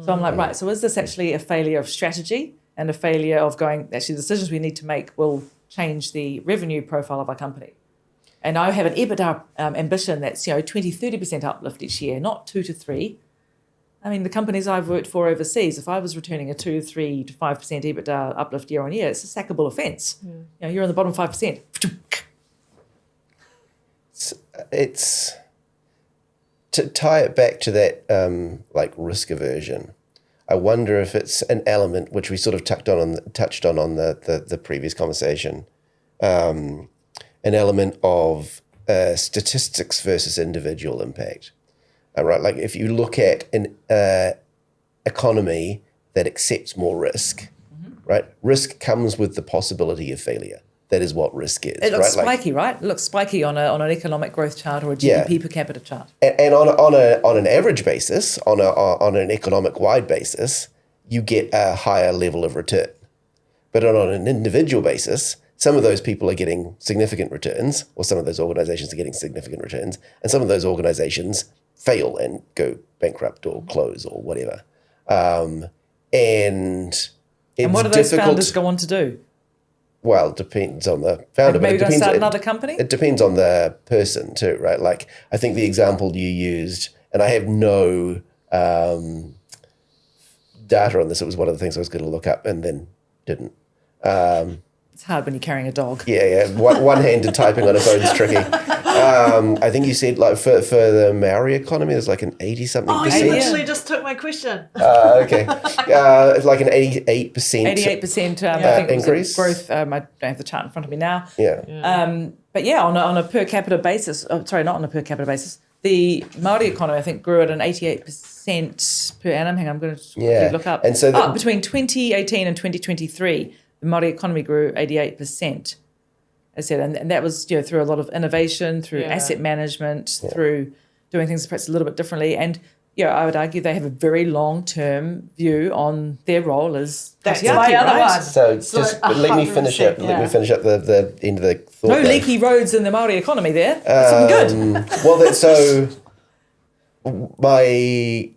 So I'm like, right, so is this actually a failure of strategy and a failure of going, actually the decisions we need to make will change the revenue profile of our company? And I have an EBITDA ambition that's 20-30% uplift each year, not 2 to 3. I mean, the companies I've worked for overseas, if I was returning a 2, 3 to 5% EBITDA uplift year on year, it's a sackable offence. You're on the bottom 5%. It's to tie it back to that risk aversion. I wonder if it's an element which we sort of touched on the previous conversation, an element of statistics versus individual impact. Right, like if you look at an economy that accepts more risk, right? Risk comes with the possibility of failure. That is what risk is. It looks right? spiky, right? It looks spiky on an economic growth chart or a GDP per capita chart. And on an average basis, on an economic wide basis, you get a higher level of return. But on an individual basis, some of those people are getting significant returns, or some of those organizations are getting significant returns, and some of those organizations fail and go bankrupt or close or whatever. And what do those founders go on to do? Well, it depends on the founder. Maybe going to start another company? It depends on the person too, right? Like, I think the example you used, and I have no data on this. It was one of the things I was going to look up and then didn't. It's hard when you're carrying a dog. Yeah. One-handed typing on a phone is tricky. I think you said like for the Maori economy, there's like an 80-something percent. You literally just took my question. Okay. It's like an 88%. 88%. I think increase. Growth. I don't have the chart in front of me now. Yeah. But yeah, on a per capita basis. Not on a per capita basis. The Maori economy, I think, grew at an 88% per annum. Hang on, I'm going to look up. And so between 2018 and 2023, the Maori economy grew 88%. As I said, and that was through a lot of innovation, through asset management, through doing things perhaps a little bit differently. And I would argue they have a very long-term view on their role as That's patriarchy, my other right? one. So just let me finish up. Let me finish up the end of the thought. No leaky roads in the Maori economy there. That's something good. Well, so my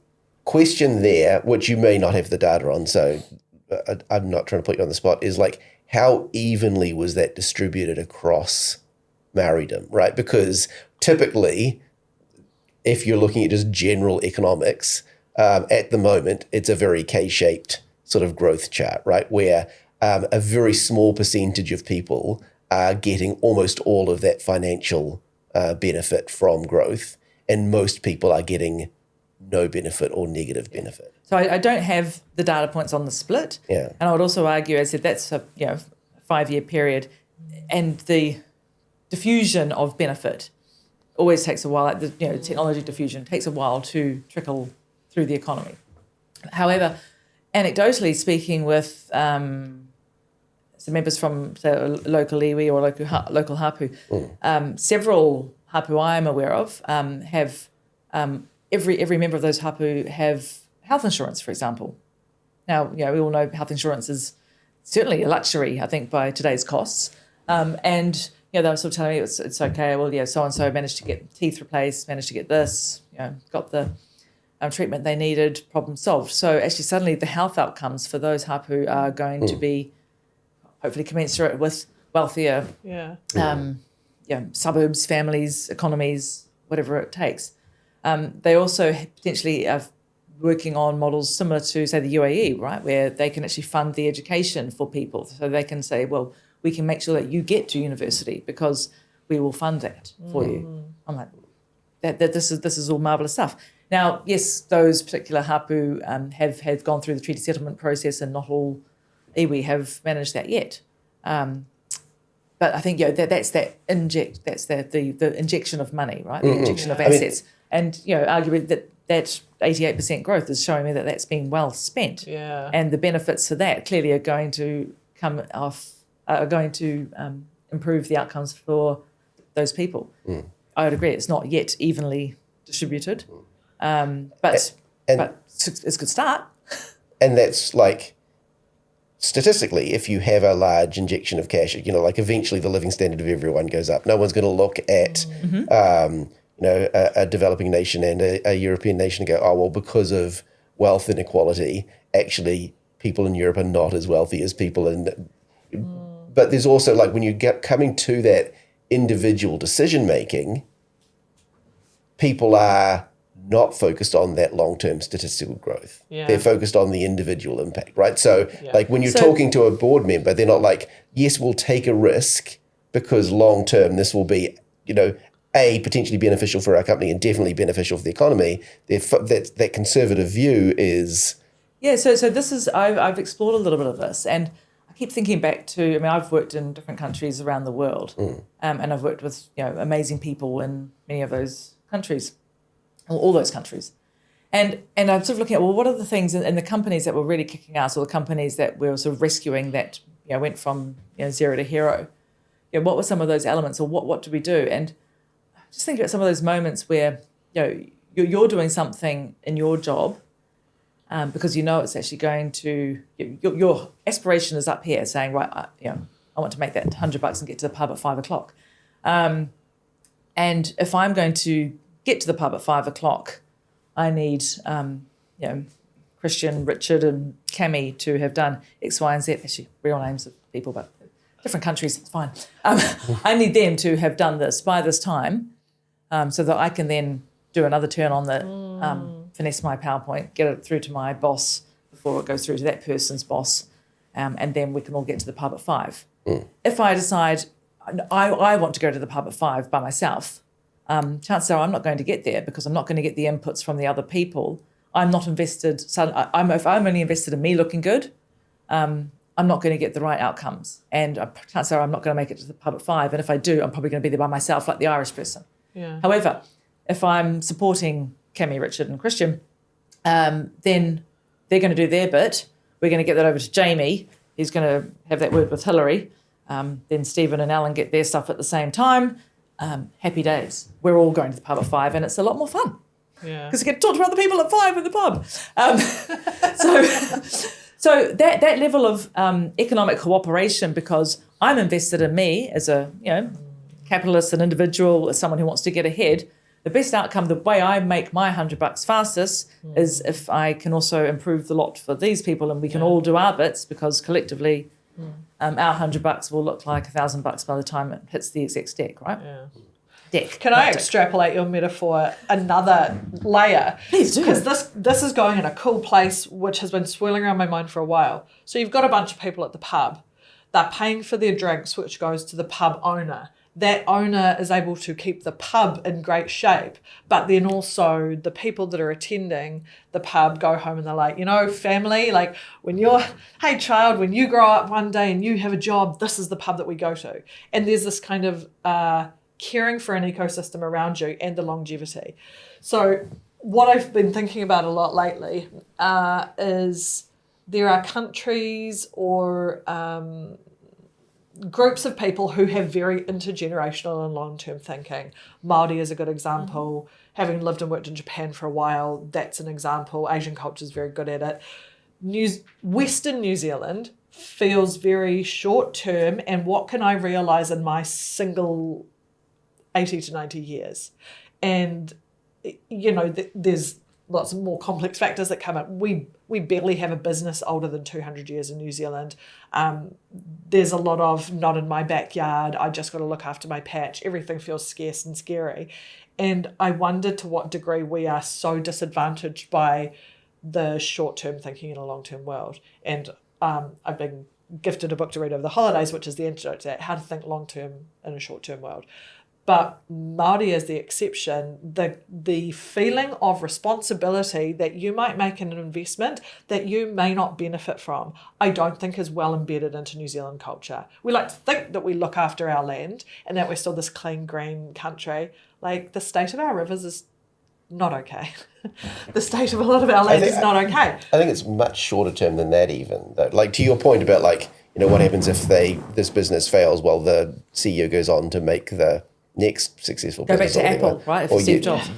question there, which you may not have the data on, so I'm not trying to put you on the spot, is like, how evenly was that distributed across Maoridom, right? Because typically, if you're looking at just general economics, at the moment, it's a very K-shaped sort of growth chart, right? Where a very small percentage of people are getting almost all of that financial benefit from growth, and most people are getting no benefit or negative benefit. So I don't have the data points on the split. Yeah. And I would also argue, as I said, that's a 5-year period, and the diffusion of benefit always takes a while. Like the technology diffusion takes a while to trickle through the economy. However, anecdotally speaking, with some members from say, a local iwi or local hapu, several hapu I am aware of have every member of those hapu have health insurance, for example. Now, we all know health insurance is certainly a luxury, I think, by today's costs. And they were sort of telling me it's okay. Well, so and so managed to get teeth replaced, managed to get this, got the treatment they needed, problem solved. So actually, suddenly the health outcomes for those hapu are going to be hopefully commensurate with wealthier suburbs, families, economies, whatever it takes. They also potentially are working on models similar to, say, the UAE, right, where they can actually fund the education for people. So they can say, well, we can make sure that you get to university because we will fund that for you. I'm like, this is all marvellous stuff. Now, yes, those particular hapu have gone through the treaty settlement process, and not all iwi have managed that yet. But I think that's the injection of money, right? The injection of assets, and arguably that 88% growth is showing me that that's been well spent. Yeah. And the benefits for that clearly are going to improve the outcomes for those people. I would agree. It's not yet evenly distributed, but it's a good start. And that's like, statistically, if you have a large injection of cash, like eventually the living standard of everyone goes up. No one's going to look at, a developing nation and a European nation and go, oh, well, because of wealth inequality, actually people in Europe are not as wealthy as people in. But there's also, like, when you get coming to that individual decision making, people are not focused on that long-term statistical growth. Yeah. They're focused on the individual impact, right? So, like, when you're talking to a board member, they're not like, yes, we'll take a risk because long-term this will be, A, potentially beneficial for our company and definitely beneficial for the economy. That conservative view is... Yeah, so this is, I've explored a little bit of this, and I keep thinking back to, I've worked in different countries around the world, and I've worked with, amazing people in many of those countries, all those countries. And I'm sort of looking at, well, what are the things in the companies that were really kicking ass, or the companies that we were sort of rescuing that, went from, zero to hero? What were some of those elements, or what do we do? And just think about some of those moments where, you're doing something in your job because it's actually going to, your aspiration is up here saying, right, I want to make that $100 and get to the pub at 5:00. And if I'm going to get to the pub at 5:00, I need, Christian, Richard and Cami to have done X, Y, and Z, actually real names of people, but different countries, it's fine. I need them to have done this by this time so that I can then do another turn on the finesse my PowerPoint, get it through to my boss before it goes through to that person's boss, and then we can all get to the pub at 5. If I decide I want to go to the pub at 5 by myself, chances are I'm not going to get there because I'm not going to get the inputs from the other people. I'm not invested. So if I'm only invested in me looking good, I'm not going to get the right outcomes. And chances are I'm not going to make it to the pub at 5. And if I do, I'm probably going to be there by myself, like the Irish person. Yeah. However, if I'm supporting Cami, Richard and Christian, then they're going to do their bit. We're going to get that over to Jamie. He's going to have that word with Hillary. Then Stephen and Alan get their stuff at the same time. Happy days. We're all going to the pub at 5, and it's a lot more fun. Yeah. Because you get to talk to other people at 5 in the pub. So that level of economic cooperation, because I'm invested in me as a capitalist, an individual, as someone who wants to get ahead. The best outcome, the way I make my $100 fastest, is if I can also improve the lot for these people, and we can all do our bits, because collectively our $100 will look like $1,000 by the time it hits the exec's deck, right? Yeah. Deck. Can I extrapolate your metaphor another layer? Please do. Because this is going in a cool place which has been swirling around my mind for a while. So you've got a bunch of people at the pub. They're paying for their drinks, which goes to the pub owner. That owner is able to keep the pub in great shape, but then also the people that are attending the pub go home and they're like, family, like hey child, when you grow up one day and you have a job, this is the pub that we go to. And there's this kind of caring for an ecosystem around you and the longevity. So what I've been thinking about a lot lately is there are countries or groups of people who have very intergenerational and long-term thinking. Māori is a good example. Having lived and worked in Japan for a while, that's an example. Asian culture is very good at it. Western New Zealand, feels very short term, and what can I realize in my single 80 to 90 years? And, there's lots of more complex factors that come up. We barely have a business older than 200 years in New Zealand. There's a lot of not in my backyard, I just got to look after my patch. Everything feels scarce and scary. And I wonder to what degree we are so disadvantaged by the short-term thinking in a long-term world. And I've been gifted a book to read over the holidays, which is the antidote to that, how to think long-term in a short-term world. But Māori is the exception. The feeling of responsibility that you might make in an investment that you may not benefit from, I don't think is well embedded into New Zealand culture. We like to think that we look after our land and that we're still this clean, green country. Like, the state of our rivers is not okay. The state of a lot of our land is not okay. I think it's much shorter term than that even. Like, to your point about, like, what happens if this business fails? Well, the CEO goes on to make the next successful go back business. To Apple, right? If Steve Jobs.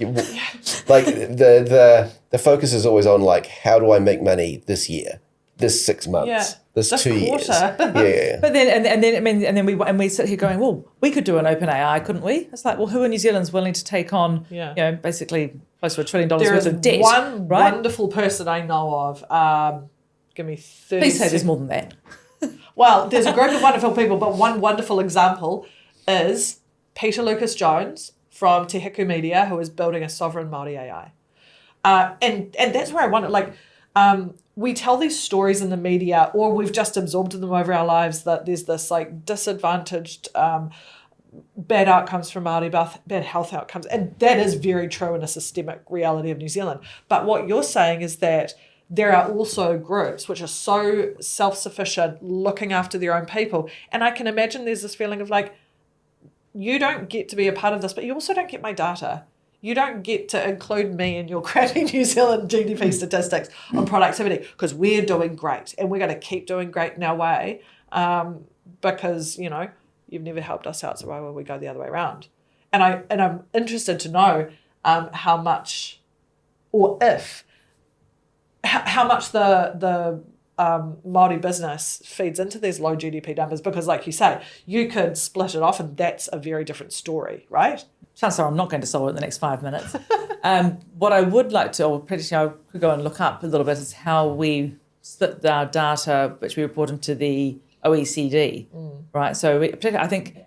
Like, the focus is always on, like, how do I make money this year, this 6 months, this 2 years? Yeah. But then we sit here going, well, we could do an open AI, couldn't we? It's like, well, who in New Zealand's willing to take on, basically close to $1 trillion worth of debt? There is one wonderful person I know of. Give me 30 Please say there's more than that. Well, there's a group of wonderful people, but one wonderful example is Peter Lucas-Jones from Te Hiku Media, who is building a sovereign Māori AI. And that's where I wonder, like, we tell these stories in the media, or we've just absorbed them over our lives, that there's this, like, disadvantaged, bad outcomes for Māori, bad health outcomes. And that is very true in a systemic reality of New Zealand. But what you're saying is that there are also groups which are so self-sufficient, looking after their own people. And I can imagine there's this feeling of, like, you don't get to be a part of this, but you also don't get my data. You don't get to include me in your crappy New Zealand GDP statistics on productivity, because we're doing great and we're going to keep doing great in our way, because, you've never helped us out, so why would we go the other way around? And I'm interested to know how much, or if, how much the Māori business feeds into these low GDP numbers, because, like you say, you could split it off and that's a very different story, right? Chancellor, I'm not going to solve it in the next 5 minutes. What I would like to, or pretty sure I could go and look up a little bit, is how we split our data, which we report into the OECD, right? So I think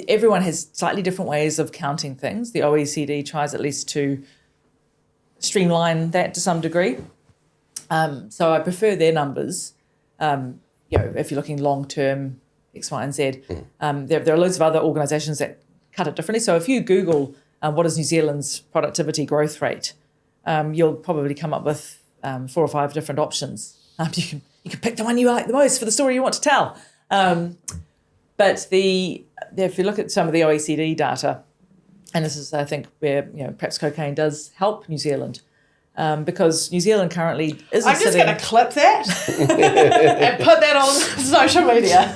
everyone has slightly different ways of counting things. The OECD tries at least to streamline that to some degree. So I prefer their numbers. If you're looking long term, X, Y, and Z, there are loads of other organisations that cut it differently. So if you Google what is New Zealand's productivity growth rate, you'll probably come up with 4 or 5 different options. You can pick the one you like the most for the story you want to tell. But if you look at some of the OECD data, and this is, I think, where perhaps cocaine does help New Zealand. Because New Zealand currently isn't. I'm just going to clip that and put that on social media.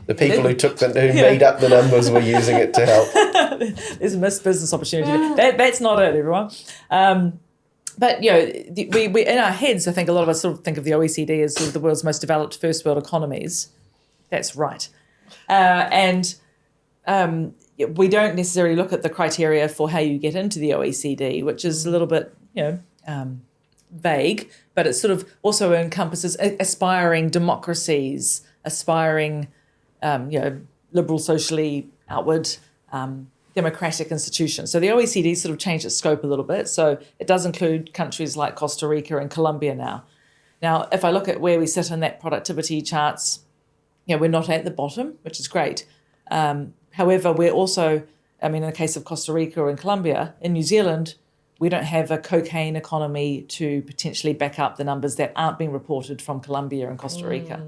The people who made up the numbers were using it to help. There's a missed business opportunity. That's not it, everyone. But we in our heads, I think a lot of us sort of think of the OECD as sort of the world's most developed first world economies. That's right, we don't necessarily look at the criteria for how you get into the OECD, which is a little bit, vague, but it sort of also encompasses aspiring democracies, aspiring, liberal, socially outward, democratic institutions. So the OECD sort of changed its scope a little bit. So it does include countries like Costa Rica and Colombia now. Now, if I look at where we sit in that productivity charts, we're not at the bottom, which is great. However, we're also, in the case of Costa Rica and Colombia, in New Zealand, we don't have a cocaine economy to potentially back up the numbers that aren't being reported from Colombia and Costa Rica,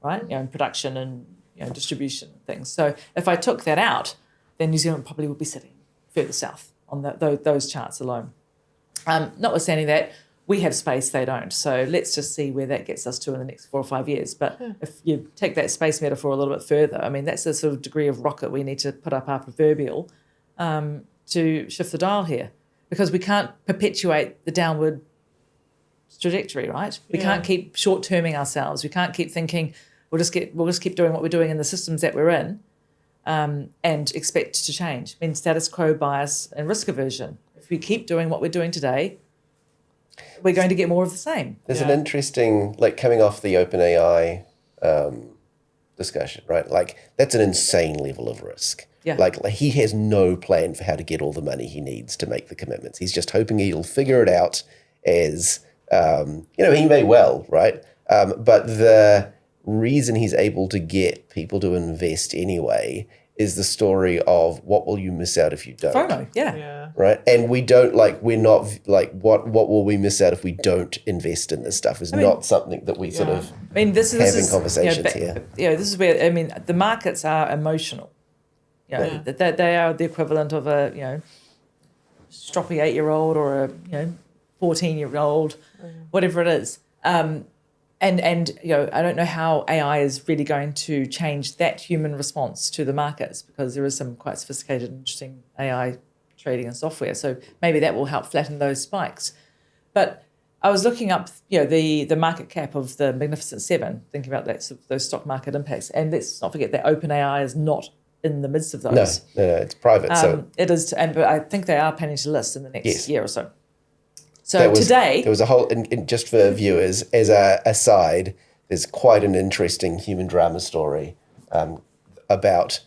right? In production and distribution and things. So if I took that out, then New Zealand probably would be sitting further south on those charts alone. Notwithstanding that, we have space, they don't. So let's just see where that gets us to in the next 4 or 5 years. But if you take that space metaphor a little bit further, that's the sort of degree of rocket we need to put up our proverbial to shift the dial here. Because we can't perpetuate the downward trajectory, right? We can't keep short-terming ourselves. We can't keep thinking we'll just keep doing what we're doing in the systems that we're in and expect to change. I mean, status quo bias and risk aversion. If we keep doing what we're doing today, we're going to get more of the same. There's an interesting, like coming off the OpenAI discussion, right? Like that's an insane level of risk. Yeah. Like he has no plan for how to get all the money he needs to make the commitments. He's just hoping he'll figure it out as, he may well, right? But the reason he's able to get people to invest anyway is the story of what will you miss out if you don't? FOMO, yeah. Right? And we're not what will we miss out if we don't invest in this stuff is not something that we sort of this having conversations here. Yeah, this is where, the markets are emotional. They are the equivalent of a, stroppy 8-year-old or a, 14-year-old, whatever it is. And I don't know how AI is really going to change that human response to the markets, because there is some quite sophisticated and interesting AI trading and software. So maybe that will help flatten those spikes. But I was looking up, the market cap of the Magnificent Seven, thinking about that, those stock market impacts. And let's not forget that OpenAI is not in the midst of those. No, it's private. So it is, but I think they are planning to list in the next year or so. So there was a whole, and just for viewers, as a aside, there's quite an interesting human drama story about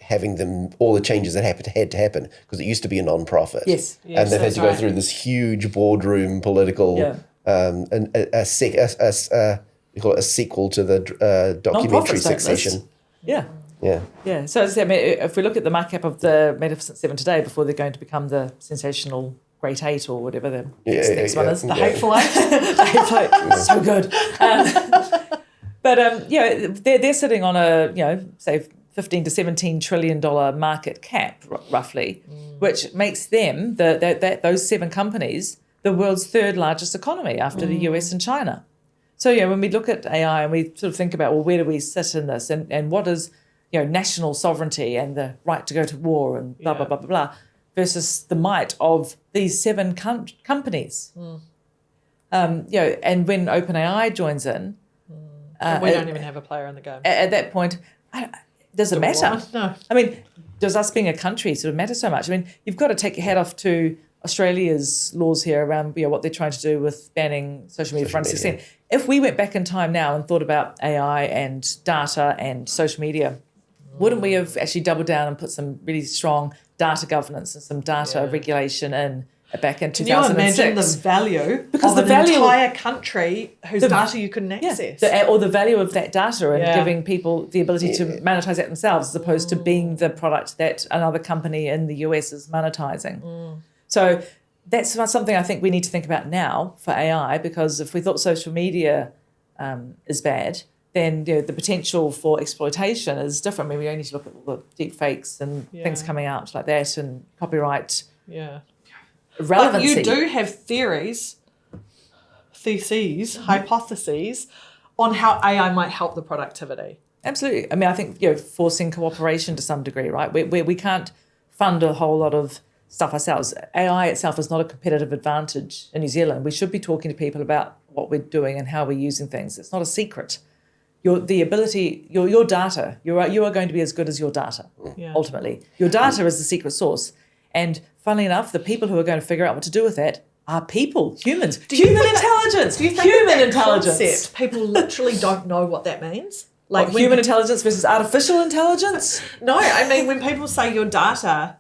having all the changes that had to happen, because it used to be a non-profit. Yes, and they've had to go through this huge boardroom political, and we call it a sequel to the documentary Succession. Yeah. Yeah. Yeah. So if we look at the market cap of the Magnificent Seven today, before they're going to become the sensational Great Eight or whatever the next one is. The Hateful Eight. The Hateful Eight. So good. But they're sitting on a, say, $15 to $17 trillion market cap, roughly, which makes them, those 7 companies, the world's 3rd largest economy after the US and China. So, when we look at AI and we sort of think about, well, where do we sit in this, and what is, national sovereignty and the right to go to war and blah, blah, blah, blah, blah, versus the might of these 7 companies. And when OpenAI joins in... we don't even have a player in the game. At that point, does it matter? No. I mean, does us being a country sort of matter so much? I mean, you've got to take your hat off to Australia's laws here around what they're trying to do with banning social media from 16. If we went back in time now and thought about AI and data and social media, wouldn't we have actually doubled down and put some really strong data governance and some data regulation in back in 2006? Can you imagine the value of an entire country whose data you couldn't access? Or the value of that data and giving people the ability to monetize that themselves, as opposed to being the product that another company in the US is monetizing. So that's something I think we need to think about now for AI, because if we thought social media is bad, then the potential for exploitation is different. I mean, we only need to look at all the deep fakes and things coming out like that, and copyright relevancy. But you do have theses, hypotheses on how AI might help the productivity. Absolutely. I mean, I think forcing cooperation to some degree, right? We can't fund a whole lot of stuff ourselves. AI itself is not a competitive advantage in New Zealand. We should be talking to people about what we're doing and how we're using things. It's not a secret. Your data, you are going to be as good as your data, ultimately. Your data is the secret sauce. And funnily enough, the people who are going to figure out what to do with that are people, humans. Human intelligence. Do you think human that intelligence. Concept, people literally don't know what that means? Like human intelligence versus artificial intelligence? No, I mean, when people say your data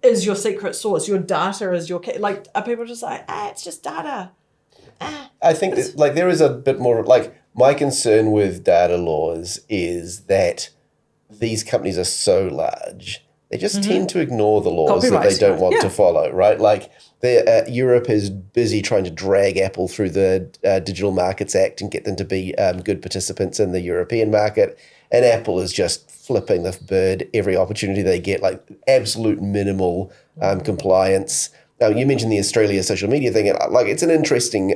is your secret source, your data is your key, like, are people just like, it's just data? I think that, there is a bit more, my concern with data laws is that these companies are so large, they just tend to ignore the laws that they don't want to follow, right? Europe is busy trying to drag Apple through the Digital Markets Act and get them to be good participants in the European market, and Apple is just flipping the bird every opportunity they get, absolute minimal compliance. You mentioned the Australia social media thing, and it's an interesting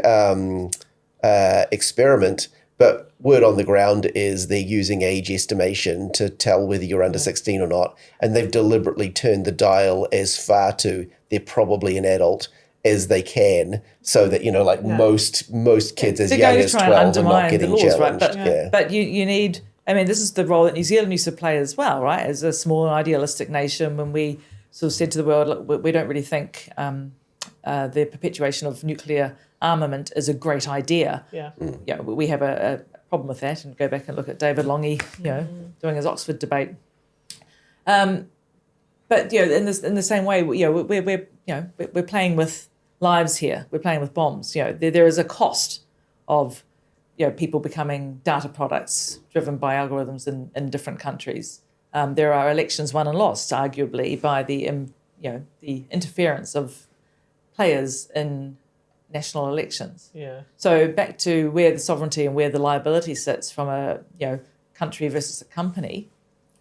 experiment. But word on the ground is they're using age estimation to tell whether you're under 16 or not. And they've deliberately turned the dial as far to they're probably an adult as they can, so that most kids as They're young going to as try and 12 are not undermine the getting laws, right? challenged. But you need. I mean, this is the role that New Zealand used to play as well, right? As a small idealistic nation, when we sort of said to the world, look, we don't really think the perpetuation of nuclear armament is a great idea. Yeah. We have a problem with that, and go back and look at David Longy, doing his Oxford debate. But in the same way, we're playing with lives here. We're playing with bombs. There is a cost of people becoming data products driven by algorithms in different countries. There are elections won and lost, arguably, by the interference of players in national elections. Yeah. So back to where the sovereignty and where the liability sits from a country versus a company,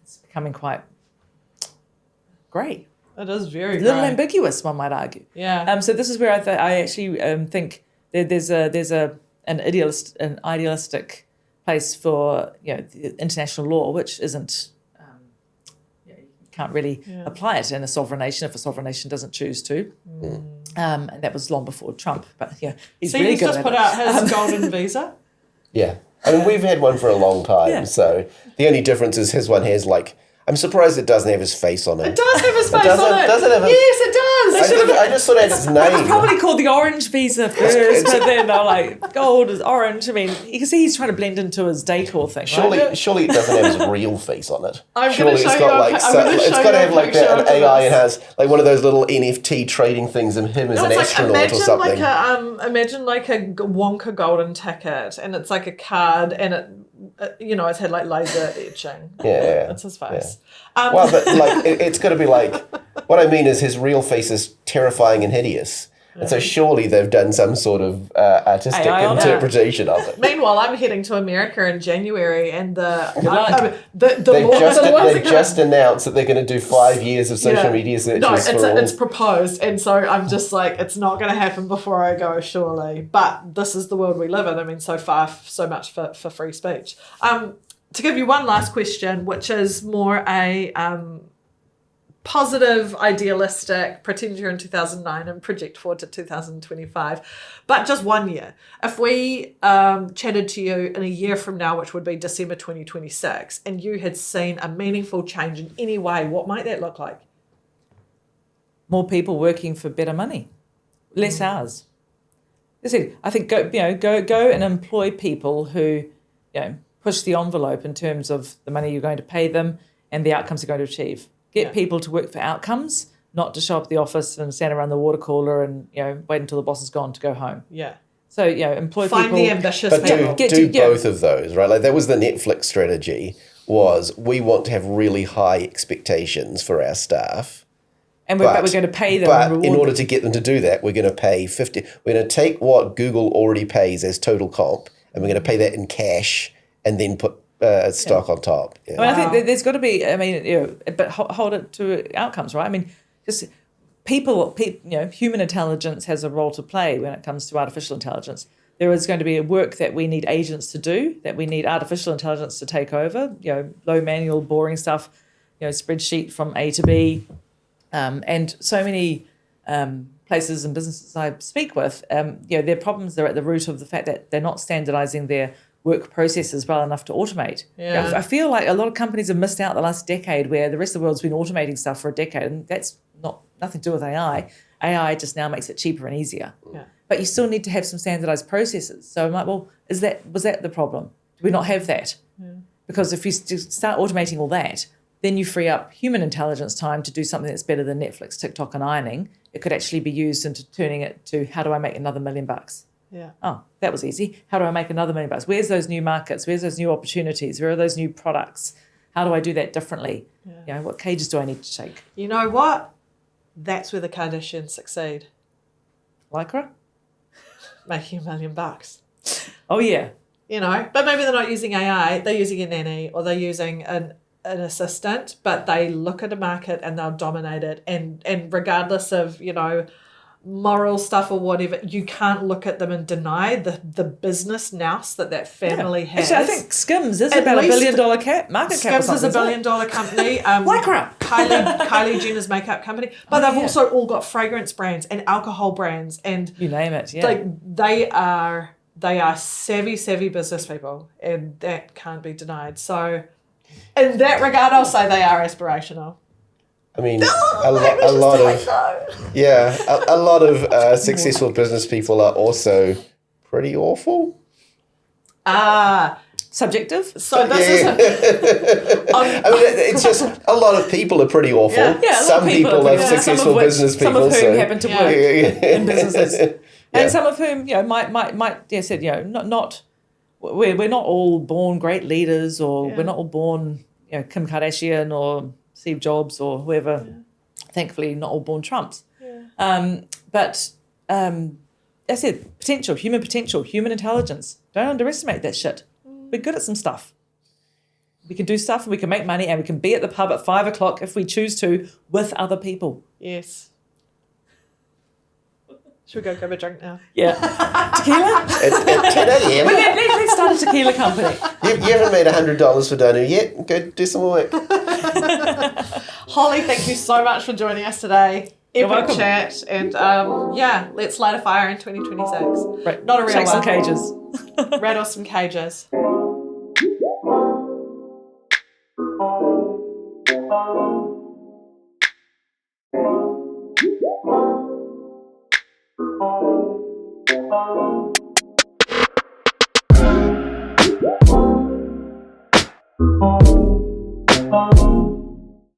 it's becoming quite grey. It is very A little grey. ambiguous, one might argue. Yeah. So this is where I actually think there's an idealistic place for the international law, which isn't you can't really apply it in a sovereign nation if a sovereign nation doesn't choose to. And that was long before Trump, but he's really good just at put it. out his golden visa. Yeah. I mean, we've had one for a long time, so the only difference is his one has I'm surprised it doesn't have his face on it. It does have his face on it. Does it have Yes, it does. I just thought it had his name. It's probably called the orange visa first, but then they're like, gold is orange. I mean, you can see he's trying to blend into his decor thing, right? Surely it doesn't have his real face on it. Surely it's got it's got to have an AI. It has one of those little NFT trading things and him as an astronaut or something. Imagine like a Wonka golden ticket, and it's like a card, and it it's had laser etching. Yeah, it's his face. Yeah. Well, but it's got to be what I mean is his real face is terrifying and hideous. And so surely they've done some sort of artistic interpretation of it. Meanwhile, I'm heading to America in January, and they've just announced that they're going to do 5 years of social media searches. No, it's proposed, and so I'm just it's not going to happen before I go, surely. But this is the world we live in. I mean, so far, so much for free speech. To give you one last question, which is more a positive, idealistic, pretend you're in 2009 and project forward to 2025, but just 1 year. If we chatted to you in a year from now, which would be December 2026, and you had seen a meaningful change in any way, what might that look like? More people working for better money, less hours. Listen, I think go and employ people who push the envelope in terms of the money you're going to pay them and the outcomes they're going to achieve. Get people to work for outcomes, not to show up at the office and stand around the water cooler and wait until the boss is gone to go home. Yeah. So employ people. Find the ambitious people. But do both of those, right? That was the Netflix strategy. Was we want to have really high expectations for our staff. And we're going to pay them. But and in order to get them to do that, we're going to pay 50. We're going to take what Google already pays as total comp, and we're going to pay that in cash, and then put stock on top. Yeah. I mean, I think there's got to be. I mean, but hold it to outcomes, right? I mean, just people. Human intelligence has a role to play when it comes to artificial intelligence. There is going to be a work that we need agents to do, that we need artificial intelligence to take over. Low manual, boring stuff. Spreadsheet from A to B. And so many places and businesses I speak with, their problems are at the root of the fact that they're not standardizing their work processes well enough to automate. Yeah. I feel like a lot of companies have missed out the last decade where the rest of the world's been automating stuff for a decade, and that's nothing to do with AI. AI just now makes it cheaper and easier. Yeah. But you still need to have some standardized processes. So I'm like, well, was that the problem? Do we not have that? Yeah. Because if you start automating all that, then you free up human intelligence time to do something that's better than Netflix, TikTok, and ironing. It could actually be used into turning it to, how do I make another $1 million? Yeah. Oh, that was easy. How do I make another $1 million? Where's those new markets? Where's those new opportunities? Where are those new products? How do I do that differently? Yeah. What cages do I need to shake? You know what? That's where the Kardashians succeed. Lycra? Making $1 million. Oh, yeah. But maybe they're not using AI. They're using a nanny, or they're using an assistant, but they look at a market and they'll dominate it. And regardless of, moral stuff or whatever, you can't look at them and deny the business nous that family has. Actually, I think Skims is about $1 billion market cap. Skims is $1 billion company. Lycra. Kylie Jenner's makeup company. But they've also all got fragrance brands and alcohol brands and you name it. Yeah, like they are savvy business people, and that can't be denied. So, in that regard, I'll say they are aspirational. I mean, a lot of successful business people are also pretty awful. Subjective. So this isn't. I mean, it's just a lot of people are pretty awful. Yeah, some people are successful business people. Some of whom happen to work in businesses, Yeah. and some of whom might said not we're not all born great leaders, or we're not all born Kim Kardashian or Steve Jobs or whoever. Yeah. Thankfully, not all born Trumps. Yeah. But I said potential, human intelligence. Don't underestimate that shit. We're good at some stuff. We can do stuff and we can make money and we can be at the pub at 5 o'clock if we choose to with other people. Yes. Should we go grab a drink now? Yeah. Tequila? At 10 a.m. Let's start a tequila company. You haven't made $100 for Donu yet. Go do some work. Holly, thank you so much for joining us today. Epic chat. And let's light a fire in 2026. Right. Not a real Shake one. some cages. Rattle some cages. Oh.